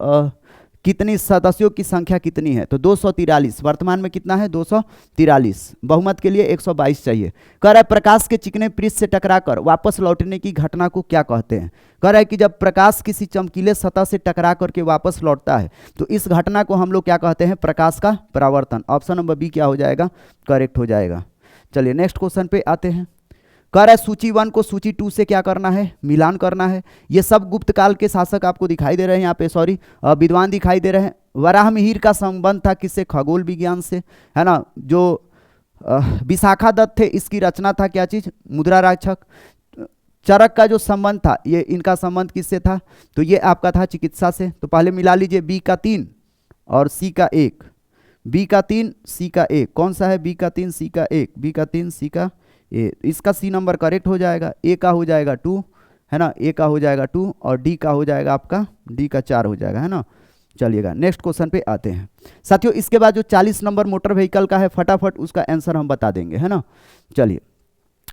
कितनी सदस्यों की संख्या कितनी है, तो 243। वर्तमान में कितना है, 243। बहुमत के लिए 122 चाहिए। कह रहा है प्रकाश के चिकने पृष्ठ से टकराकर वापस लौटने की घटना को क्या कहते हैं। कह रहा है कि जब प्रकाश किसी चमकीले सतह से टकरा करके वापस लौटता है तो इस घटना को हम लोग क्या कहते हैं, प्रकाश का परावर्तन। ऑप्शन नंबर बी क्या हो जाएगा, करेक्ट हो जाएगा। चलिए नेक्स्ट क्वेश्चन पे आते हैं। कह रहा है सूची 1 को सूची 2 से क्या करना है, मिलान करना है। ये सब गुप्त काल के शासक आपको दिखाई दे रहे हैं यहाँ पे, सॉरी विद्वान दिखाई दे रहे हैं। वराह मिहिर का संबंध था किससे, खगोल विज्ञान से, है ना। जो विशाखा दत्त थे, इसकी रचना था क्या चीज, मुद्रा राक्षक। चरक का जो संबंध था, ये इनका संबंध किससे था, तो ये आपका था चिकित्सा से। तो पहले मिला लीजिए, बी का 3 और सी का 1, बी का 3 सी का 1, कौन सा है, बी का 3 सी का 1, बी का 3 सी का ए, इसका सी नंबर करेक्ट हो जाएगा। ए का हो जाएगा 2, है ना, ए का हो जाएगा 2 और डी का हो जाएगा आपका, डी का 4 हो जाएगा, है ना। चलिएगा नेक्स्ट क्वेश्चन पे आते हैं साथियों। इसके बाद जो 40 नंबर मोटर व्हीकल का है, फटाफट उसका आंसर हम बता देंगे, है ना। चलिए,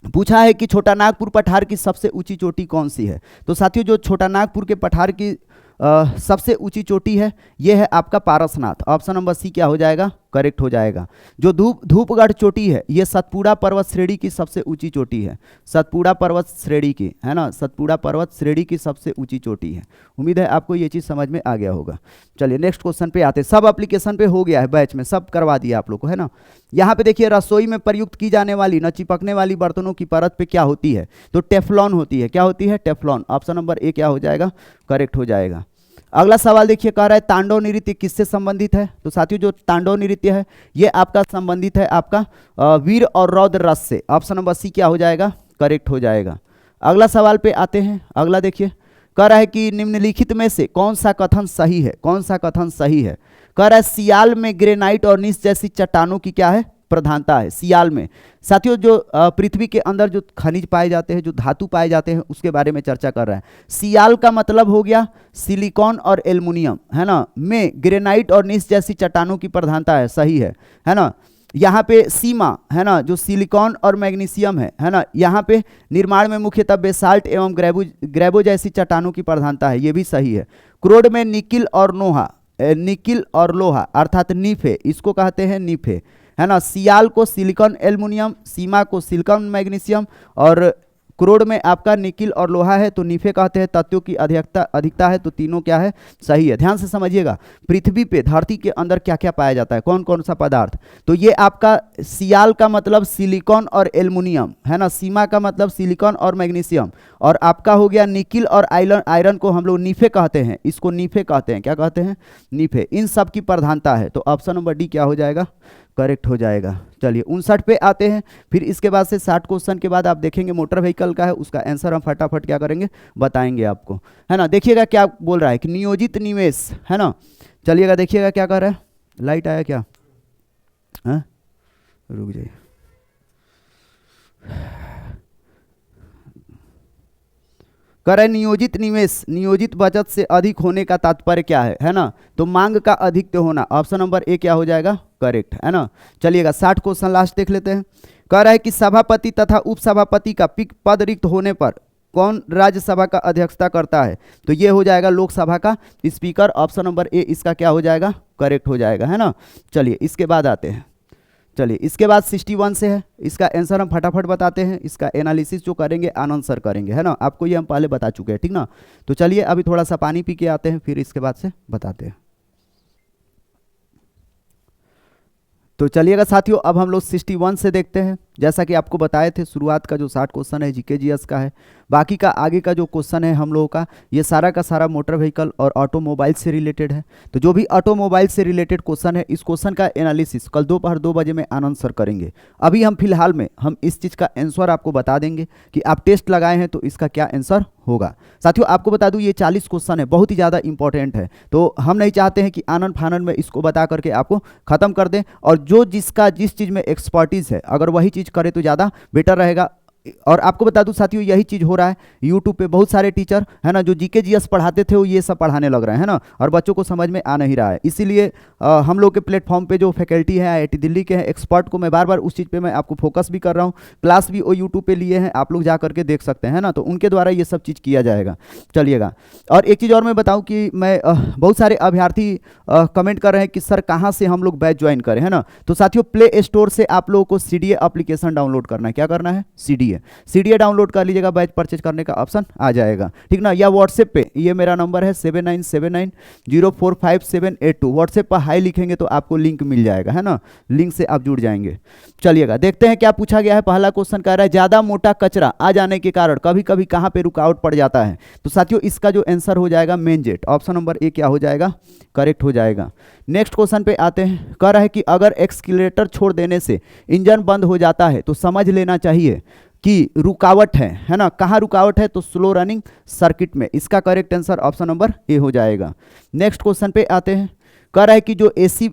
पूछा है कि छोटा नागपुर पठार की सबसे ऊंची चोटी कौन सी है। तो साथियों जो छोटा नागपुर के पठार की सबसे ऊंची चोटी है, यह है आपका पारसनाथ। ऑप्शन नंबर सी क्या हो जाएगा, करेक्ट हो जाएगा। जो धूपगढ़ चोटी है, यह सतपुड़ा पर्वत श्रेणी की सबसे ऊंची चोटी है। सतपुड़ा पर्वत श्रेणी की, है ना, सतपुड़ा पर्वत श्रेणी की सबसे ऊंची चोटी है। उम्मीद है आपको ये चीज समझ में आ गया होगा। चलिए नेक्स्ट क्वेश्चन पे आते हैं। सब एप्लीकेशन पे हो गया है, बैच में सब करवा दिया आप लोग को, है ना। यहाँ पे देखिए, रसोई में प्रयुक्त की जाने वाली न चिपकने वाली बर्तनों की परत पे क्या होती है, तो टेफ्लॉन होती है। क्या होती है, टेफ्लॉन। ऑप्शन नंबर ए क्या हो जाएगा, करेक्ट हो जाएगा। अगला सवाल देखिए, कह रहा है तांडव नृत्य किससे संबंधित है। तो साथियों जो तांडव नृत्य है, ये आपका संबंधित है आपका वीर और रौद्र रस से। ऑप्शन नंबर सी क्या हो जाएगा, करेक्ट हो जाएगा। अगला सवाल पे आते हैं। अगला देखिए, कह रहा है कि निम्नलिखित में से कौन सा कथन सही है, कौन सा कथन सही है। कह रहा है सियाल में ग्रेनाइट और नीस जैसी चट्टानों की क्या है, प्रधानता है। सियाल में साथियों जो पृथ्वी के अंदर जो खनिज पाए जाते हैं, जो धातु पाए जाते हैं, उसके बारे में चर्चा कर रहा है। सियाल का मतलब हो गया सिलिकॉन और एल्युमिनियम, है ना। में ग्रेनाइट और नीस जैसी चट्टानों की प्रधानता है, सही है ना। यहाँ पे सीमा, है ना, जो सिलिकॉन और मैग्नीशियम है ना। यहाँ पे निर्माण में मुख्यतः बेसाल्ट एवं ग्रेबो जैसी चट्टानों की प्रधानता है, ये भी सही है। क्रोड में निकिल और लोहा अर्थात नीफे, इसको कहते हैं नीफे, है ना। सियाल को सिलिकॉन एल्युमिनियम, सीमा को सिलिकॉन मैग्नीशियम और क्रोड में आपका निकिल और लोहा है, तो नीफे कहते हैं। तत्वों की अधिकता है, तो तीनों क्या है, सही है। ध्यान से समझिएगा, पृथ्वी पे धरती के अंदर क्या क्या पाया जाता है, कौन कौन सा पदार्थ। तो ये आपका सियाल का मतलब सिलिकॉन और एल्युमिनियम, है ना। सीमा का मतलब सिलिकॉन और मैग्नीशियम, और आपका हो गया निकिल और आयरन को हम लोग नीफे कहते हैं। इसको नीफे कहते हैं, क्या कहते हैं, नीफे। इन सब की प्रधानता है, तो ऑप्शन नंबर डी क्या हो जाएगा, करेक्ट हो जाएगा। चलिए 59 पे आते हैं। फिर इसके बाद से 60 क्वेश्चन के बाद आप देखेंगे मोटर व्हीकल का है, उसका आंसर हम फटाफट क्या करेंगे, बताएंगे आपको, है ना। देखिएगा क्या बोल रहा है कि नियोजित निवेश, है ना। चलिएगा देखिएगा क्या कर रहा है, लाइट आया क्या, हाँ रुक जाइए। कह रहे नियोजित निवेश नियोजित बचत से अधिक होने का तात्पर्य क्या है ना। तो मांग का अधिक होना। ऑप्शन नंबर ए क्या हो जाएगा, करेक्ट, है ना। चलिएगा 60 क्वेश्चन लास्ट देख लेते हैं। कह रहा है कि सभापति तथा उपसभापति का पद रिक्त होने पर कौन राज्यसभा का अध्यक्षता करता है। तो ये हो जाएगा लोकसभा का स्पीकर। ऑप्शन नंबर ए इसका क्या हो जाएगा, करेक्ट हो जाएगा, है ना। चलिए इसके बाद आते हैं। चलिए इसके बाद 61 से है, इसका आंसर हम फटाफट बताते हैं। इसका एनालिसिस जो करेंगे आनंद सर करेंगे, है ना। आपको ये हम पहले बता चुके हैं, ठीक ना। तो चलिए अभी थोड़ा सा पानी पी के आते हैं, फिर इसके बाद से बताते हैं। तो चलिएगा साथियों, अब हम लोग 61 से देखते हैं। जैसा कि आपको बताए थे, शुरुआत का जो 60 क्वेश्चन है जीके जीएस का है। बाकी का आगे का जो क्वेश्चन है हम लोगों का, ये सारा का सारा मोटर व्हीकल और ऑटोमोबाइल से रिलेटेड है। तो जो भी ऑटोमोबाइल से रिलेटेड क्वेश्चन है, इस क्वेश्चन का एनालिसिस कल दोपहर 2 बजे में आनंद सर करेंगे। अभी हम फिलहाल में हम इस चीज़ का आंसर आपको बता देंगे कि आप टेस्ट लगाए हैं तो इसका क्या आंसर होगा। साथियों आपको बता दूं, ये 40 क्वेश्चन है, बहुत ही ज़्यादा इंपॉर्टेंट है। तो हम नहीं चाहते हैं कि आनंद फानन में इसको बता करके आपको खत्म कर दें, और जो जिसका जिस चीज़ में एक्सपर्टीज है अगर वही चीज़ करे तो ज़्यादा बेटर रहेगा। और आपको बता दूं साथियों, यही चीज़ हो रहा है यूट्यूब पे, बहुत सारे टीचर है ना जो जीके जीएस पढ़ाते थे वो ये सब पढ़ाने लग रहे हैं ना, और बच्चों को समझ में आ नहीं रहा है। इसीलिए हम लोग के प्लेटफॉर्म पे जो फैकल्टी है आईआईटी दिल्ली के हैं एक्सपर्ट को मैं बार बार उस चीज़ पे मैं आपको फोकस भी कर रहा हूँ। क्लास भी वो यूट्यूब पे लिए हैं, आप लोग जा करके देख सकते हैं ना, तो उनके द्वारा ये सब चीज़ किया जाएगा। चलिएगा, और एक चीज़ और मैं बताऊँ कि मैं बहुत सारे अभ्यर्थी कमेंट कर रहे हैं कि सर कहाँ से हम लोग बैच ज्वाइन करें, है ना। तो साथियों प्ले स्टोर से आप लोगों को सीडीए एप्लीकेशन डाउनलोड करना है। क्या करना है? सीडीए डाउनलोड कर लीजिएगा, बैच परचेज करने का ऑप्शन आ जाएगा, ठीक ना। या व्हाट्सएप पे, ये मेरा नंबर है 7979045782, व्हाट्सएप पर हाई लिखेंगे तो आपको लिंक मिल जाएगा, है ना, लिंक से आप जुड़ जाएंगे। चलिएगा, देखते हैं क्या पूछा गया है। पहला क्वेश्चन कह रहा है ज़्यादा मोटा कचरा आ जाने के कारण कभी कभी कहाँ पे रुकावट पड़ जाता है। तो साथियों इसका जो आंसर हो जाएगा main jet, option number A क्या हो जाएगा? करेक्ट हो जाएगा। नेक्स्ट क्वेश्चन पे आते हैं। कह रहा है कि अगर एक्सीलरेटर छोड़ देने से इंजन बंद हो जाता है तो समझ लेना चाहिए कि रुकावट है ना। कहाँ रुकावट है? तो स्लो रनिंग सर्किट में। इसका करेक्ट आंसर ऑप्शन नंबर ए हो जाएगा। नेक्स्ट क्वेश्चन पे आते हैं। कह रहा है कि जो एसी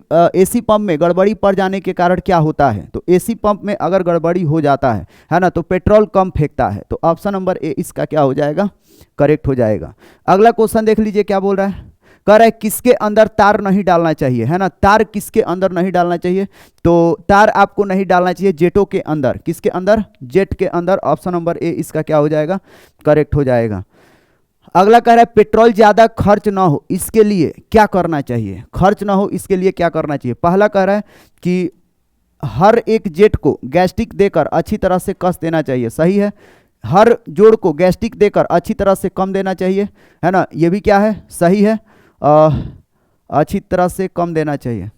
पंप में गड़बड़ी पड़ जाने के कारण क्या होता है। तो एसी पंप में अगर गड़बड़ी हो जाता है ना, तो पेट्रोल कम फेंकता है। तो ऑप्शन नंबर ए इसका क्या हो जाएगा? करेक्ट हो जाएगा। अगला क्वेश्चन देख लीजिए क्या बोल रहा है। कह रहा है किसके अंदर तार नहीं डालना चाहिए, है ना। तार किसके अंदर नहीं डालना चाहिए? तो तार आपको नहीं डालना चाहिए जेटों के अंदर। किसके अंदर? जेट के अंदर। ऑप्शन नंबर ए इसका क्या हो जाएगा? करेक्ट हो जाएगा। अगला कह रहा है पेट्रोल ज़्यादा खर्च ना हो इसके लिए क्या करना चाहिए। खर्च ना हो इसके लिए क्या करना चाहिए? पहला कह रहा है कि हर एक जेट को गैस्टिक देकर अच्छी तरह से कस देना चाहिए, सही है। हर जोड़ को गैस्टिक देकर अच्छी तरह से कम देना चाहिए, है ना, ये भी क्या है? सही है, अच्छी तरह से कम देना चाहिए,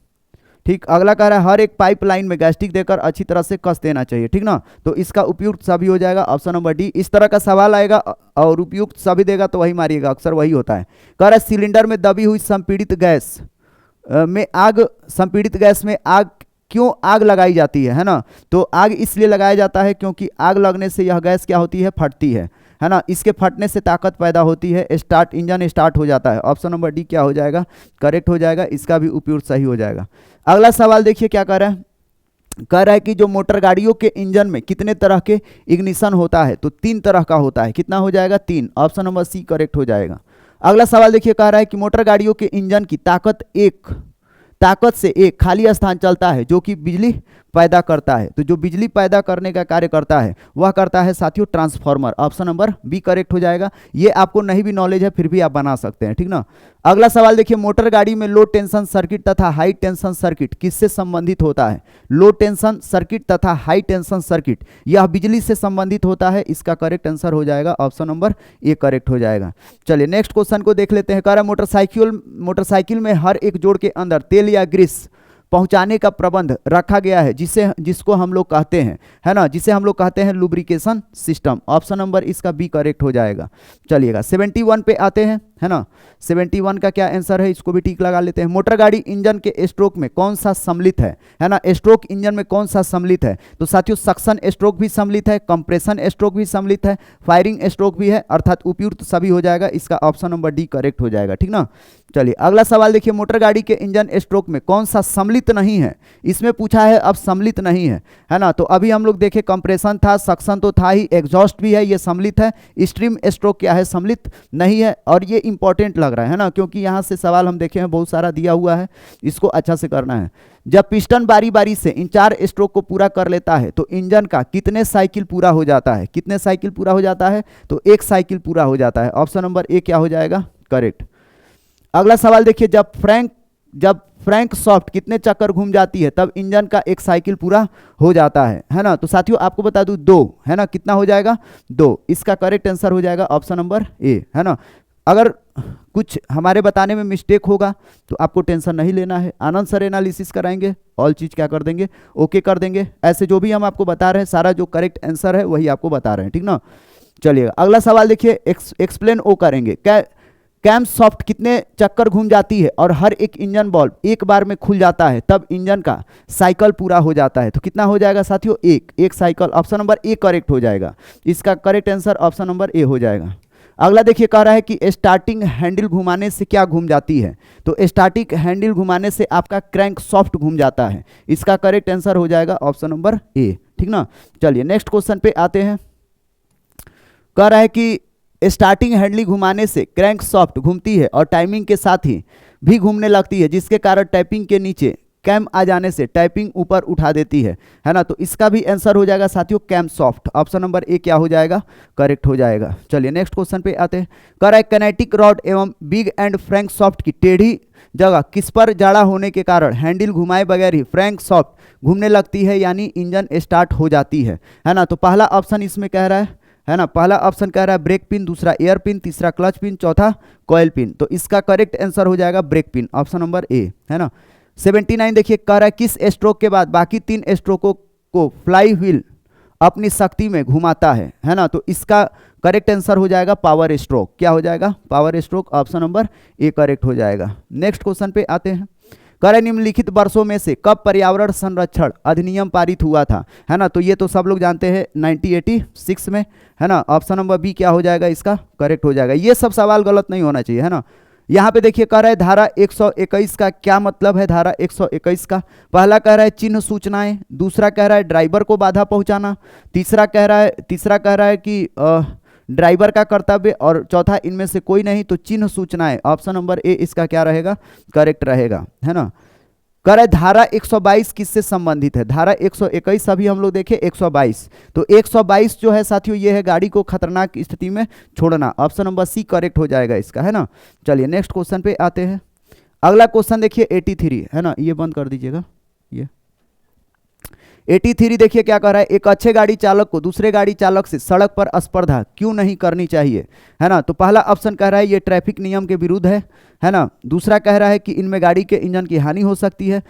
ठीक। अगला कह रहा है हर एक पाइपलाइन में गैस्टिक देकर अच्छी तरह से कस देना चाहिए, ठीक ना। तो इसका उपयुक्त सभी हो जाएगा ऑप्शन नंबर डी। इस तरह का सवाल आएगा और उपयुक्त सभी देगा तो वही मारिएगा, अक्सर वही होता है। कह रहा है सिलेंडर में दबी हुई संपीड़ित गैस में आग क्यों आग लगाई जाती है ना। तो आग इसलिए लगाया जाता है क्योंकि आग लगने से यह गैस क्या होती है? फटती है ना। इसके फटने से ताकत पैदा होती है, इंजन स्टार्ट हो जाता है। ऑप्शन नंबर डी क्या हो जाएगा? करेक्ट हो जाएगा। इसका भी उपयुक्त सही हो जाएगा। अगला सवाल देखिए क्या कह रहा है। कह रहा है कि जो मोटर गाड़ियों के इंजन में कितने तरह के इग्निशन होता है। तो 3 तरह का होता है। कितना हो जाएगा? 3। ऑप्शन नंबर सी करेक्ट हो जाएगा। अगला सवाल देखिए, कह रहा है कि मोटर गाड़ियों के इंजन की ताकत से एक खाली स्थान चलता है जो कि बिजली पैदा करता है। तो जो बिजली पैदा करने का कार्य करता है वह करता है साथियों transformer. Option number B correct हो जाएगा। ये आपको नहीं भी नॉलेज है फिर भी आप बना सकते हैं, ठीक ना। अगला सवाल देखिए, मोटर गाड़ी में लो टेंशन सर्किट तथा हाई टेंशन सर्किट किससे संबंधित होता है। लो टेंशन सर्किट तथा हाई टेंशन सर्किट यह बिजली से संबंधित होता है। इसका करेक्ट आंसर हो जाएगा ऑप्शन नंबर ए करेक्ट हो जाएगा। चलिए नेक्स्ट क्वेश्चन को देख लेते हैं। कह रहा है मोटरसाइकिल में हर एक जोड़ के अंदर तेल या ग्रीस पहुंचाने का प्रबंध रखा गया है जिसको हम लोग कहते हैं, है ना, जिसे हम लोग कहते हैं लुब्रिकेशन सिस्टम। ऑप्शन नंबर इसका बी करेक्ट हो जाएगा। चलिएगा 71 पे आते हैं, है ना। 71 का क्या आंसर है, इसको भी टिक लगा लेते हैं। मोटर गाड़ी इंजन के स्ट्रोक में कौन सा सम्मिलित है ना। स्ट्रोक इंजन में कौन सा सम्मिलित है। तो साथियों सक्शन स्ट्रोक भी सम्मिलित है, कंप्रेशन स्ट्रोक भी सम्मिलित है, फायरिंग स्ट्रोक भी है, अर्थात उपयुक्त सभी हो जाएगा। इसका ऑप्शन नंबर डी करेक्ट हो जाएगा, ठीक ना। चलिए अगला सवाल देखिए, मोटर गाड़ी के इंजन स्ट्रोक में कौन सा सम्मिलित नहीं है। इसमें पूछा है अब सम्मिलित नहीं है ना। तो अभी हम लोग देखे कंप्रेशन था, सक्शन तो था ही, एग्जॉस्ट भी है, ये सम्मिलित है। स्ट्रीम स्ट्रोक क्या है? सम्मिलित नहीं है। और ये इंपॉर्टेंट लग रहा है ना, क्योंकि यहाँ से सवाल हम देखे हैं बहुत सारा दिया हुआ है, इसको अच्छा से करना है। जब पिस्टन बारी बारी से इन 4 स्ट्रोक को पूरा कर लेता है तो इंजन का कितने साइकिल पूरा हो जाता है। कितने साइकिल पूरा हो जाता है? तो 1 साइकिल पूरा हो जाता है। ऑप्शन नंबर ए क्या हो जाएगा? करेक्ट। अगला सवाल देखिए, जब फ्रैंक सॉफ्ट कितने चक्कर घूम जाती है तब इंजन का 1 साइकिल पूरा हो जाता है ना। तो साथियों आपको बता दूं 2, है ना। कितना हो जाएगा? 2। इसका करेक्ट आंसर हो जाएगा ऑप्शन नंबर ए, है ना। अगर कुछ हमारे बताने में मिस्टेक होगा तो आपको टेंशन नहीं लेना है, आनंद सर एनालिसिस कराएंगे, ऑल चीज़ क्या कर देंगे, ओके कर देंगे। ऐसे जो भी हम आपको बता रहे हैं सारा जो करेक्ट आंसर है वही आपको बता रहे हैं, ठीक ना। चलिएगा अगला सवाल देखिए, एक्सप्लेन ओ करेंगे। कैम सॉफ्ट कितने चक्कर घूम जाती है और हर एक इंजन बॉल्ब एक बार में खुल जाता है तब इंजन का साइकिल पूरा हो जाता है, तो कितना हो जाएगा साथियों, एक cycle. Option number A correct हो जाएगा, इसका करेक्ट आंसर ऑप्शन नंबर ए हो जाएगा। अगला देखिए कह रहा है कि स्टार्टिंग हैंडल घुमाने से क्या घूम जाती है, तो स्टार्टिंग हैंडल घुमाने से आपका क्रैंक सॉफ्ट घूम जाता है, इसका करेक्ट आंसर हो जाएगा ऑप्शन नंबर ए, ठीक ना। चलिए नेक्स्ट क्वेश्चन पे आते हैं। कह रहा है कि स्टार्टिंग हैंडल घुमाने से क्रैंक सॉफ्ट घूमती है और टाइमिंग के साथ ही भी घूमने लगती है, जिसके कारण टाइपिंग के नीचे कैम आ जाने से टाइपिंग ऊपर उठा देती है ना। तो इसका भी आंसर हो जाएगा साथियों camshaft, option number A क्या हो जाएगा, करेक्ट हो जाएगा। चलिए नेक्स्ट क्वेश्चन पे आते हैं। कह रहा है कैनेटिक रॉड एवं बिग एंड फ्रैंक सॉफ्ट की टेढ़ी जगह किस पर जाड़ा होने के कारण हैंडल घुमाए बगैर ही फ्रैंक सॉफ्ट घूमने लगती है, यानी इंजन स्टार्ट हो जाती है ना। तो पहला ऑप्शन इसमें कह रहा है ना, पहला ऑप्शन कह रहा है ब्रेक पिन, दूसरा एयर पिन, तीसरा क्लच पिन, चौथा कॉइल पिन। तो इसका करेक्ट आंसर हो जाएगा brake pin, option number A, है ना। 79 देखिए कह रहा है किस स्ट्रोक के बाद बाकी 3 स्ट्रोकों को फ्लाई व्हील अपनी शक्ति में घुमाता है ना। तो इसका करेक्ट आंसर हो जाएगा पावर स्ट्रोक, क्या हो जाएगा, power stroke, option number A correct हो जाएगा। नेक्स्ट क्वेश्चन पे आते हैं। कह रहे निम्नलिखित वर्षों में से कब पर्यावरण संरक्षण अधिनियम पारित हुआ था, है ना। तो ये तो सब लोग जानते हैं 1986 में, है ना। ऑप्शन नंबर बी क्या हो जाएगा, इसका करेक्ट हो जाएगा। ये सब सवाल गलत नहीं होना चाहिए, है ना। यहाँ पे देखिए कह रहा है धारा 121 का क्या मतलब है, धारा 121 का पहला कह रहा है चिन्ह सूचनाएं, दूसरा कह रहा है ड्राइवर को बाधा पहुंचाना, तीसरा कह रहा है कि ड्राइवर का कर्तव्य, और चौथा इनमें से कोई नहीं तो चिन्ह सूचनाएं, ऑप्शन नंबर ए इसका क्या रहेगा, करेक्ट रहेगा, है ना। कह रहा है धारा 122 किससे संबंधित है, धारा 121 अभी हम लोग देखे 122, तो 122 जो है साथियों ये है गाड़ी को खतरनाक स्थिति में छोड़ना, ऑप्शन नंबर सी करेक्ट हो जाएगा इसका, है ना। चलिए नेक्स्ट क्वेश्चन पे आते हैं। अगला क्वेश्चन देखिए 83, है ना, ये बंद कर दीजिएगा। ये 83 देखिए क्या कह रहा है, एक अच्छे गाड़ी चालक को दूसरे गाड़ी चालक से सड़क पर स्पर्धा क्यों नहीं करनी चाहिए, है ना। तो पहला ऑप्शन कह रहा है ये ट्रैफिक नियम के विरुद्ध है ना। दूसरा कह रहा है कि इनमें गाड़ी के इंजन की हानि हो सकती है,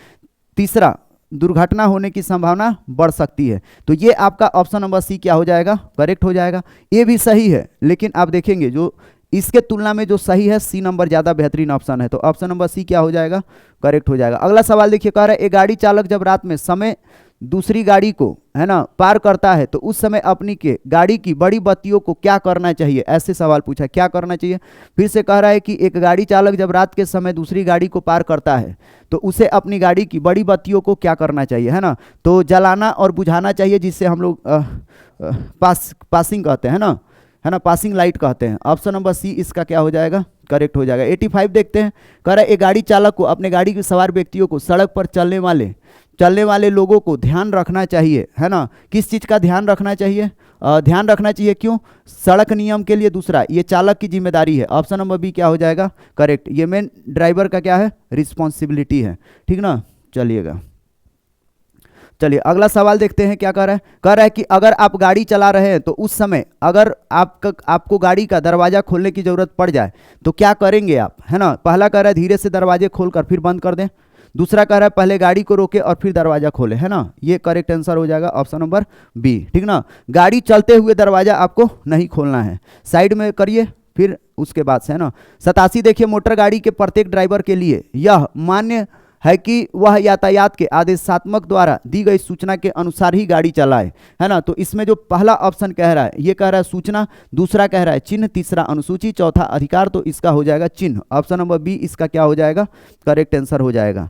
तीसरा दुर्घटना होने की संभावना बढ़ सकती है। तो ये आपका ऑप्शन नंबर सी क्या हो जाएगा, करेक्ट हो जाएगा। ये भी सही है, लेकिन आप देखेंगे जो इसके तुलना में जो सही है सी नंबर ज़्यादा बेहतरीन ऑप्शन है, तो ऑप्शन नंबर सी क्या हो जाएगा, करेक्ट हो जाएगा। अगला सवाल देखिए कह रहा है एक गाड़ी चालक जब रात में समय दूसरी गाड़ी को, है ना, पार करता है तो उस समय अपनी के गाड़ी की बड़ी बत्तियों को क्या करना चाहिए, ऐसे सवाल पूछा, क्या करना चाहिए। फिर से कह रहा है कि एक गाड़ी चालक जब रात के समय दूसरी गाड़ी को पार करता है तो उसे अपनी गाड़ी की बड़ी बत्तियों को क्या करना चाहिए, है ना। तो जलाना और बुझाना चाहिए, जिससे हम लोग पासिंग कहते हैं ना, है ना, पासिंग लाइट कहते हैं। ऑप्शन नंबर सी इसका क्या हो जाएगा, करेक्ट हो जाएगा। 85 देखते हैं। कह रहा है एक गाड़ी चालक को अपने गाड़ी के सवार व्यक्तियों को सड़क पर चलने वाले लोगों को ध्यान रखना चाहिए, है ना। किस चीज़ का ध्यान रखना चाहिए, ध्यान रखना चाहिए क्यों, सड़क नियम के लिए। दूसरा ये चालक की जिम्मेदारी है, ऑप्शन नंबर बी क्या हो जाएगा, करेक्ट। ये मेन ड्राइवर का क्या है, रिस्पॉन्सिबिलिटी है, ठीक ना। चलिए अगला सवाल देखते हैं क्या कह रहा है कि अगर आप गाड़ी चला रहे हैं तो उस समय अगर आपको गाड़ी का दरवाजा खोलने की जरूरत पड़ जाए तो क्या करेंगे आप, है ना। पहला कह रहा है धीरे से दरवाजे खोलकर फिर बंद कर दें, दूसरा कह रहा है पहले गाड़ी को रोके और फिर दरवाजा खोले, है ना। ये करेक्ट आंसर हो जाएगा ऑप्शन नंबर बी, ठीक ना। गाड़ी चलते हुए दरवाजा आपको नहीं खोलना है, साइड में करिए फिर उसके बाद से, है ना। 87 देखिए मोटर गाड़ी के प्रत्येक ड्राइवर के लिए यह मान्य है कि वह यातायात के आदेशात्मक द्वारा दी गई सूचना के अनुसार ही गाड़ी चलाए, है ना। तो इसमें जो पहला ऑप्शन कह रहा है ये कह रहा है सूचना, दूसरा कह रहा है चिन्ह, तीसरा अनुसूची, चौथा अधिकार, तो इसका हो जाएगा चिन्ह, ऑप्शन नंबर बी इसका क्या हो जाएगा, करेक्ट आंसर हो जाएगा।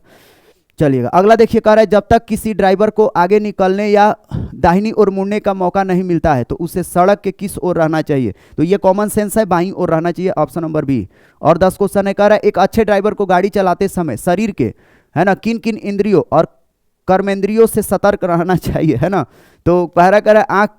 चलिएगा अगला देखिए कह रहा है जब तक किसी ड्राइवर को आगे निकलने या दाहिनी ओर मुड़ने का मौका नहीं मिलता है तो उसे सड़क के किस ओर रहना चाहिए, तो ये कॉमन सेंस है, बाईं ओर रहना चाहिए, ऑप्शन नंबर बी। और 10 क्वेश्चन है, कह रहा है एक अच्छे ड्राइवर को गाड़ी चलाते समय शरीर के, है ना, किन किन इंद्रियों और कर्मेंद्रियों से सतर्क रहना चाहिए, है ना। तो पहला कह रहा है आँख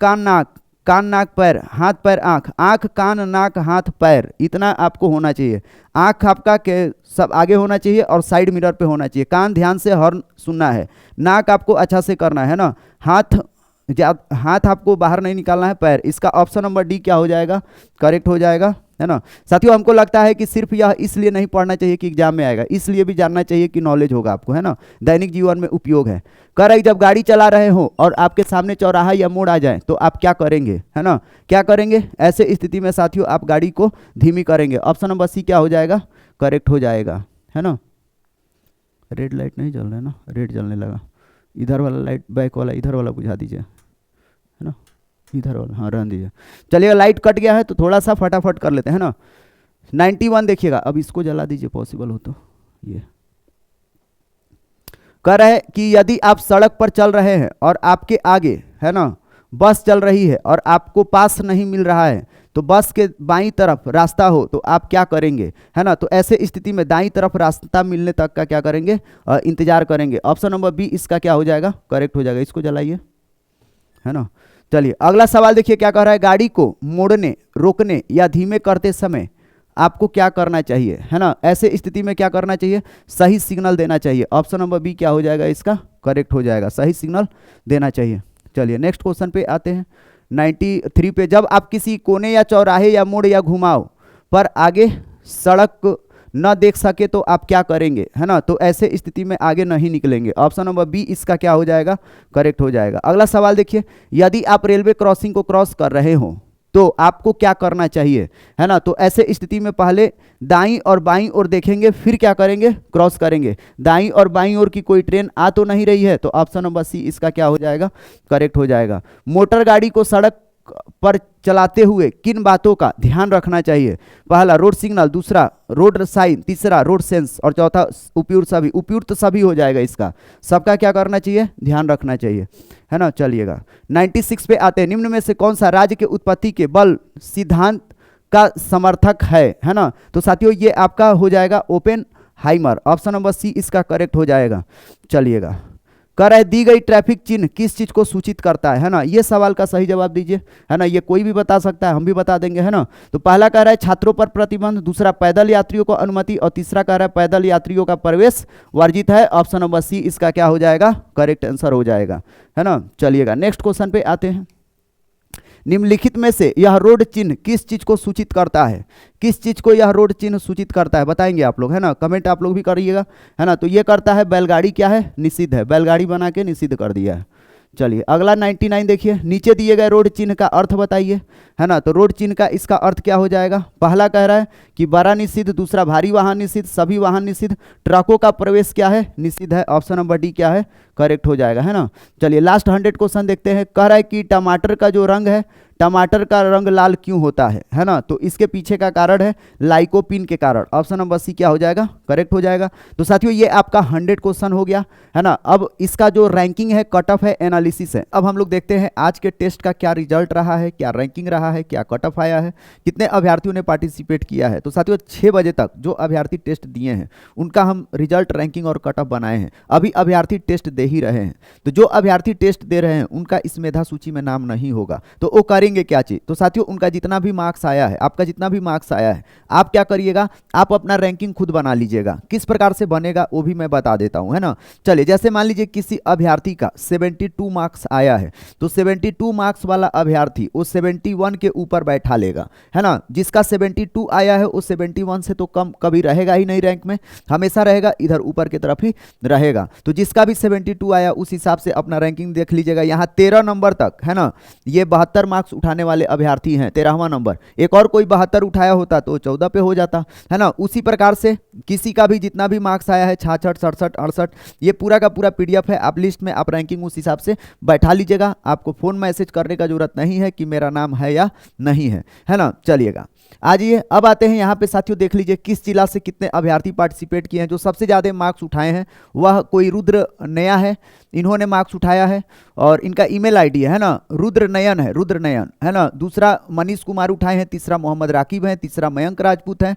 कान नाक पैर, हाथ पैर आँख कान नाक हाथ पैर, इतना आपको होना चाहिए। आँख आपका के सब आगे होना चाहिए और साइड मिरर पे होना चाहिए, कान ध्यान से हॉर्न सुनना है, नाक आपको अच्छा से करना है ना, हाथ हाथ आपको बाहर नहीं निकालना है, पैर। इसका ऑप्शन नंबर डी क्या हो जाएगा, करेक्ट हो जाएगा, है ना। साथियों हमको लगता है कि सिर्फ यह इसलिए नहीं पढ़ना चाहिए कि एग्जाम में आएगा, इसलिए भी जानना चाहिए कि नॉलेज होगा आपको, है ना, दैनिक जीवन में उपयोग है। कह रही जब गाड़ी चला रहे हो और आपके सामने चौराहा या मोड़ आ जाए तो आप क्या करेंगे, है ना, क्या करेंगे। ऐसे स्थिति में साथियों आप गाड़ी को धीमी करेंगे। ऑप्शन नंबर सी क्या हो जाएगा, करेक्ट हो जाएगा, है ना। रेड लाइट नहीं जल रहा है ना, रेड जलने लगा। इधर वाला लाइट, बैक वाला इधर वाला बुझा दीजिए, है ना, इधर वाला, हाँ रहने दीजिए। चलिएगा, लाइट कट गया है तो थोड़ा सा फटाफट कर लेते हैं, है ना। 91 देखिएगा, अब इसको जला दीजिए पॉसिबल हो तो। ये कह रहा है कि यदि आप सड़क पर चल रहे हैं और आपके आगे, है ना, बस चल रही है और आपको पास नहीं मिल रहा है, तो बस के बाईं तरफ रास्ता हो तो आप क्या करेंगे, है ना। तो ऐसे स्थिति में दाईं तरफ रास्ता मिलने तक का क्या करेंगे, इंतजार करेंगे। ऑप्शन नंबर बी इसका क्या हो जाएगा, करेक्ट हो जाएगा। इसको जलाइए, है ना। चलिए अगला सवाल देखिए क्या कह रहा है, गाड़ी को मोड़ने, रोकने या धीमे करते समय आपको क्या करना चाहिए, है ना। ऐसे स्थिति में क्या करना चाहिए, सही सिग्नल देना चाहिए। ऑप्शन नंबर बी क्या हो जाएगा, इसका करेक्ट हो जाएगा, सही सिग्नल देना चाहिए। चलिए नेक्स्ट क्वेश्चन पे आते हैं, 93 पे। जब आप किसी कोने या चौराहे या मोड़ या घुमाव पर आगे सड़क न देख सके तो आप क्या करेंगे, है ना। तो ऐसे स्थिति में आगे नहीं निकलेंगे। ऑप्शन नंबर बी इसका क्या हो जाएगा, करेक्ट हो जाएगा। अगला सवाल देखिए, यदि आप रेलवे क्रॉसिंग को क्रॉस कर रहे हो तो आपको क्या करना चाहिए, है ना। तो ऐसे स्थिति में पहले दाईं और बाईं ओर देखेंगे, फिर क्या करेंगे, क्रॉस करेंगे। दाईं और बाईं ओर की कोई ट्रेन आ तो नहीं रही है, तो ऑप्शन नंबर सी इसका क्या हो जाएगा, करेक्ट हो जाएगा। मोटर गाड़ी को सड़क पर चलाते हुए किन बातों का ध्यान रखना चाहिए, पहला रोड सिग्नल, दूसरा रोड साइन, तीसरा रोड सेंस और चौथा उपयुक्त सभी। उपयुक्त सभी हो जाएगा, इसका सबका क्या करना चाहिए, ध्यान रखना चाहिए, है ना। चलिएगा 96 पे आते हैं, निम्न में से कौन सा राज्य के उत्पत्ति के बल सिद्धांत का समर्थक है ना। तो साथियों ये आपका हो जाएगा ओपेनहाइमर। ऑप्शन नंबर सी इसका करेक्ट हो जाएगा। चलिएगा कह रहा है दी गई ट्रैफिक चिन्ह किस चीज को सूचित करता है ना। ये सवाल का सही जवाब दीजिए, है ना। ये कोई भी बता सकता है, हम भी बता देंगे, है ना। तो पहला कह रहा है छात्रों पर प्रतिबंध, दूसरा पैदल यात्रियों को अनुमति और तीसरा कह रहा है पैदल यात्रियों का प्रवेश वर्जित है। ऑप्शन नंबर सी इसका क्या हो जाएगा, करेक्ट आंसर हो जाएगा, है ना। चलिएगा नेक्स्ट क्वेश्चन पे आते हैं, निम्नलिखित में से यह रोड चिन्ह किस चीज को सूचित करता है, किस चीज को यह रोड चिन्ह सूचित करता है, बताएंगे आप लोग, है ना। कमेंट आप लोग भी करिएगा, है ना। तो ये करता है बैलगाड़ी क्या है, निषिद्ध है, बैलगाड़ी बना के निषिद्ध कर दिया है। चलिए अगला 99 देखिए, नीचे दिए गए रोड चिन्ह का अर्थ बताइए, है ना। तो रोड चिन्ह का इसका अर्थ क्या हो जाएगा, पहला कह रहा है कि बड़ा निषिद्ध, दूसरा भारी वाहन निषिद्ध, सभी वाहन निषिद्ध, ट्रकों का प्रवेश क्या है, निषिद्ध है। ऑप्शन नंबर डी क्या है, करेक्ट हो जाएगा, है ना। चलिए लास्ट 100 क्वेश्चन देखते हैं। कह रहा है कि टमाटर का जो रंग है, टमाटर का रंग लाल क्यों होता है ना। तो इसके पीछे का कारण है लाइकोपिन के कारण। ऑप्शन नंबर सी क्या हो जाएगा, करेक्ट हो जाएगा। तो साथियों ये आपका 100 क्वेश्चन हो गया, है ना। अब इसका जो रैंकिंग है, कट ऑफ है, एनालिसिस है। अब हम लोग देखते हैं आज के टेस्ट का क्या रिजल्ट रहा है, क्या रैंकिंग रहा है, क्या कट ऑफ आया है, कितने अभ्यर्थियों ने पार्टिसिपेट किया है। तो साथियों 6 बजे तक जो अभ्यर्थी टेस्ट दिए हैं उनका हम रिजल्ट, रैंकिंग और कट ऑफ बनाए हैं। अभी अभ्यर्थी टेस्ट दे ही रहे हैं, तो जो अभ्यर्थी टेस्ट दे रहे हैं उनका इस मेधा सूची में नाम नहीं होगा, तो वो करेंगे क्या चीज। तो साथियों उनका जितना भी मार्क्स आया है, आपका जितना भी मार्क्स आया है, आप क्या करिएगा, आप अपना रैंकिंग खुद बना लीजिएगा। किस प्रकार से बनेगा वो भी मैं बता देता हूं, है ना। चलिए जैसे मान लीजिए किसी अभ्यर्थी का 72 मार्क्स आया है, तो 72 मार्क्स वाला अभ्यर्थी वो 71 के ऊपर बैठा लेगा, है ना। जिसका 72 आया है वो 71 से तो कम कभी रहेगा ही नहीं रैंक में, हमेशा रहेगा इधर ऊपर की तरफ ही रहेगा। तो जिसका भी 72 आया उस हिसाब से अपना रैंकिंग देख लीजिएगा। यहाँ 13 नंबर तक, है ना, ये 72 मार्क्स उठाने वाले अभ्यर्थी हैं, 13वां नंबर। एक और कोई 72 उठाया होता तो 14 पे हो जाता, है ना। उसी प्रकार से किसी का भी जितना भी मार्क्स आया है 66, 67, 68, ये पूरा का पूरा PDF है, आप लिस्ट में आप रैंकिंग उस हिसाब से बैठा लीजिएगा। आपको फोन मैसेज करने का जरूरत नहीं है कि मेरा नाम है या नहीं है ना। चलिएगा आइए अब आते हैं यहाँ पे साथियों, देख लीजिए किस जिला से कितने अभ्यर्थी पार्टिसिपेट किए हैं। जो सबसे ज़्यादा मार्क्स उठाए हैं वह कोई रुद्र नया है, इन्होंने मार्क्स उठाया है और इनका ईमेल आईडी है ना, रुद्र नयन है ना। दूसरा मनीष कुमार उठाए हैं, तीसरा मोहम्मद राकिब हैं, तीसरा मयंक राजपूत हैं,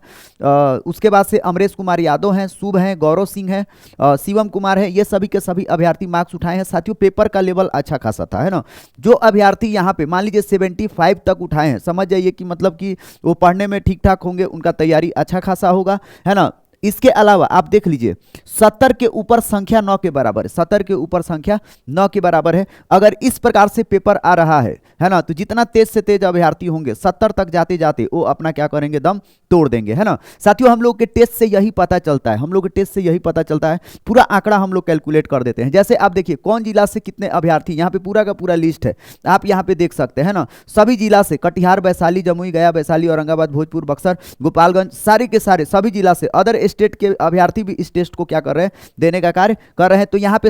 उसके बाद से अमरेश कुमार यादव हैं, शुभ हैं, गौरव सिंह हैं, शिवम कुमार है। ये सभी के सभी अभ्यर्थी मार्क्स उठाए हैं। साथियों पेपर का लेवल अच्छा खासा था, है ना। जो अभ्यर्थी यहाँ पे मान लीजिए 75 तक उठाए हैं, समझ जाइए कि मतलब कि वो पढ़ने में ठीक ठाक होंगे, उनका तैयारी अच्छा खासा होगा, है ना। इसके अलावा आप देख लीजिए 70 के ऊपर संख्या 9 के बराबर है, 70 के ऊपर संख्या 9 के बराबर है। अगर इस प्रकार से पेपर आ रहा है ना, तो जितना तेज से तेज अभ्यर्थी होंगे 70 तक जाते जाते वो अपना क्या करेंगे, दम तोड़ देंगे, है ना। साथियों हम लोग के टेस्ट से यही पता चलता है, हम लोग के टेस्ट से यही पता चलता है, पूरा आंकड़ा हम लोग कैलकुलेट कर देते हैं। जैसे आप देखिए कौन जिला से कितने अभ्यर्थी, यहाँ पे पूरा का पूरा लिस्ट है, आप यहाँ पे देख सकते हैं ना। सभी जिला से, कटिहार, वैशाली, जमुई, गया, वैशाली, औरंगाबाद, भोजपुर, बक्सर, गोपालगंज, सारे के सारे सभी जिला से अदर स्टेट के अभ्यर्थी भी इस टेस्ट को क्या कर रहे हैं, देने का कार्य कर रहे हैं। तो यहाँ पे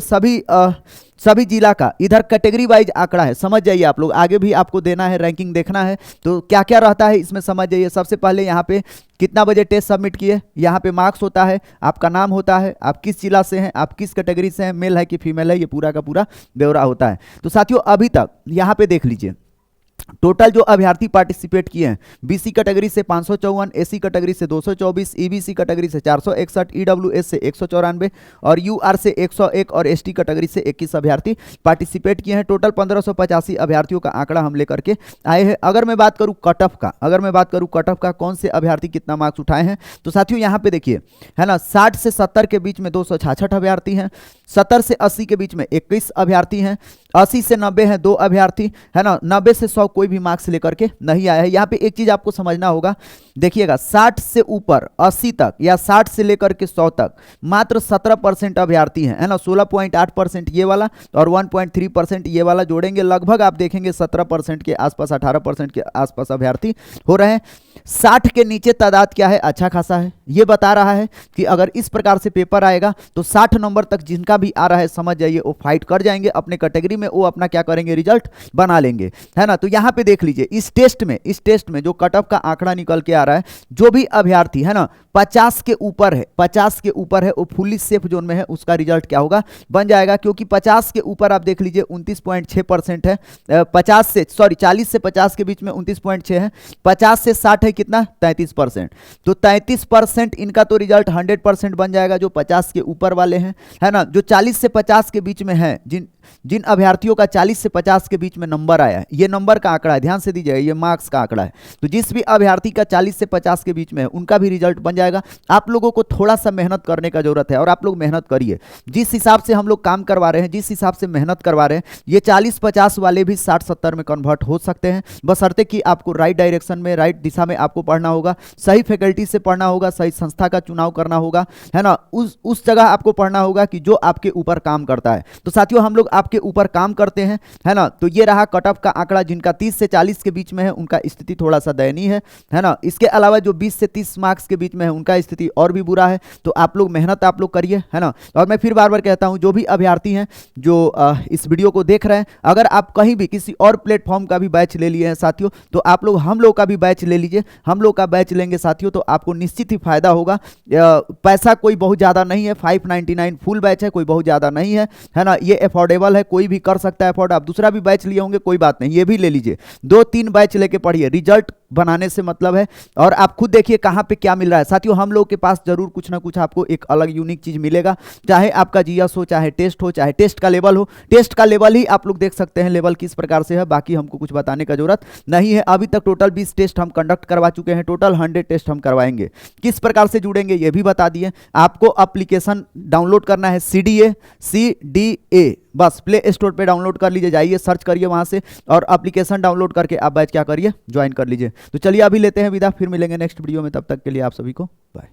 सभी जिला का इधर कैटेगरी वाइज आंकड़ा है, समझ जाइए आप लोग। आगे भी आपको देना है, रैंकिंग देखना है तो क्या क्या रहता है इसमें समझ जाइए। सबसे पहले यहाँ पे कितना बजे टेस्ट सबमिट किए, यहाँ पे मार्क्स होता है, आपका नाम होता है, आप किस जिला से हैं, आप किस कैटेगरी से हैं, मेल है कि फीमेल है, ये पूरा का पूरा ब्यौरा होता है। तो साथियों अभी तक यहाँ पे देख लीजिए टोटल जो अभ्यर्थी पार्टिसिपेट किए हैं, बीसी कैटेगरी से 554, एसी कैटेगरी से 224, ईबीसी कैटेगरी से 461, ईडब्ल्यूएस से 194 और यूआर से 101 और एसटी कैटेगरी से 21 अभ्यर्थी पार्टिसिपेट किए हैं। टोटल 1585 अभ्यर्थियों का आंकड़ा हम लेकर के आए हैं। अगर मैं बात करूं कट ऑफ का, कौन से अभ्यर्थी कितना मार्क्स उठाए हैं, तो साथियों यहाँ पे देखिए, है ना, 60 से 70 के बीच में 266 अभ्यर्थी हैं, 70 से 80 के बीच में 21 अभ्यर्थी हैं, 80 से 90 हैं 2 अभ्यर्थी, है ना, 90 से 100 कोई भी मार्क्स लेकर के नहीं आया है। यहाँ पे एक चीज आपको समझना होगा, देखिएगा 60 से ऊपर 80 तक या 60 से लेकर के 100 तक मात्र 17% अभ्यर्थी हैं, है ना। 16.8% ये वाला और 1.3% ये वाला जोड़ेंगे, लगभग आप देखेंगे 17% के आसपास, 18% के आसपास अभ्यर्थी हो रहे हैं। 60 के नीचे तादाद क्या है, अच्छा खासा है। ये बता रहा है कि अगर इस प्रकार से पेपर आएगा तो 60 नंबर तक जिनका भी आ रहा है, समझ जाइए वो फाइट कर जाएंगे अपने कैटेगरी में, वो अपना क्या करेंगे, रिजल्ट बना लेंगे, है ना। तो यहाँ पे देख लीजिए इस टेस्ट में जो कट ऑफ का आंकड़ा निकल के आ रहा है, जो भी अभ्यर्थी है ना 50 के ऊपर है, 50 के ऊपर है, वो फुली सेफ जोन में है, उसका रिजल्ट क्या होगा, बन जाएगा। क्योंकि 50 के ऊपर आप देख लीजिए 29.6% है, 40 से 50 के बीच में 29.6 है, 50 से 60 है कितना, 33%। तो 33% इनका तो रिजल्ट 100% बन जाएगा जो 50 के ऊपर वाले हैं, है ना। जो 40 से 50 के बीच में है, जिन अभ्यर्थियों का 40 से 50 के बीच में नंबर आया है, ये नंबर का आंकड़ा है, ध्यान से दीजिएगा, ये मार्क्स का आंकड़ा है। तो जिस भी अभ्यर्थी का 40 से 50 के बीच में है उनका भी रिजल्ट बन जाएगा। आप लोगों को थोड़ा सा मेहनत करने का जरूरत है और आप लोग मेहनत करिए। जिस हिसाब से हम लोग काम करवा रहे हैं, जिस हिसाब से मेहनत करवा रहे हैं, ये 40-50 वाले भी 60-70 में कन्वर्ट हो सकते हैं, बशर्ते कि आपको राइट डायरेक्शन में, राइट दिशा में आपको पढ़ना होगा, सही फैकल्टी से पढ़ना होगा, सही संस्था का चुनाव करना होगा, है ना। उस जगह आपको पढ़ना होगा कि जो आपके ऊपर काम करता है। तो साथियों हम लोग आपके ऊपर काम करते हैं, है ना। तो ये रहा कट ऑफ का आंकड़ा, जिनका 30 से 40 के बीच में है उनका स्थिति थोड़ा सा दयनीय है ना। इसके अलावा जो 20 से 30 मार्क्स के बीच में है उनका स्थिति और भी बुरा है। तो आप लोग मेहनत आप लोग करिए, है ना। और मैं फिर बार बार कहता हूं, जो भी अभ्यर्थी हैं जो इस वीडियो को देख रहे हैं, अगर आप कहीं भी किसी और प्लेटफॉर्म का भी बैच ले लिए हैं साथियों, तो आप लोग हम लोग का भी बैच ले लीजिए। हम लोग का बैच लेंगे साथियों तो आपको निश्चित ही फायदा होगा। पैसा कोई बहुत ज्यादा नहीं है, 599 फुल बैच है, कोई बहुत ज्यादा नहीं है ना। ये अफोर्डेबल है, कोई भी कर सकता है अफोर्ड। आप दूसरा भी बैच लिए होंगे, कोई बात नहीं, ये भी ले लीजिए। 2-3 बैच लेके पढ़िए, रिजल्ट बनाने से मतलब है। और आप खुद देखिए कहां पे क्या मिल रहा है साथियों। हम लोग के पास जरूर कुछ ना कुछ आपको एक अलग यूनिक चीज मिलेगा, चाहे आपका जीएस हो, चाहे टेस्ट हो, चाहे टेस्ट का लेवल हो। टेस्ट का लेवल ही आप लोग देख सकते हैं लेवल किस प्रकार से है, बाकी हमको कुछ बताने का जरूरत नहीं है। अभी तक टोटल 20 टेस्ट हम कंडक्ट करवा चुके हैं, टोटल 100 टेस्ट हम करवाएंगे। किस प्रकार से जुड़ेंगे ये भी बता दिए। आपको एप्लीकेशन डाउनलोड करना है, CDA, बस प्ले स्टोर पे डाउनलोड कर लीजिए, जाइए सर्च करिए वहां से और एप्लीकेशन डाउनलोड करके आप बैच क्या करिए, ज्वाइन कर लीजिए। तो चलिए अभी लेते हैं विदा, फिर मिलेंगे नेक्स्ट वीडियो में। तब तक के लिए आप सभी को बाय।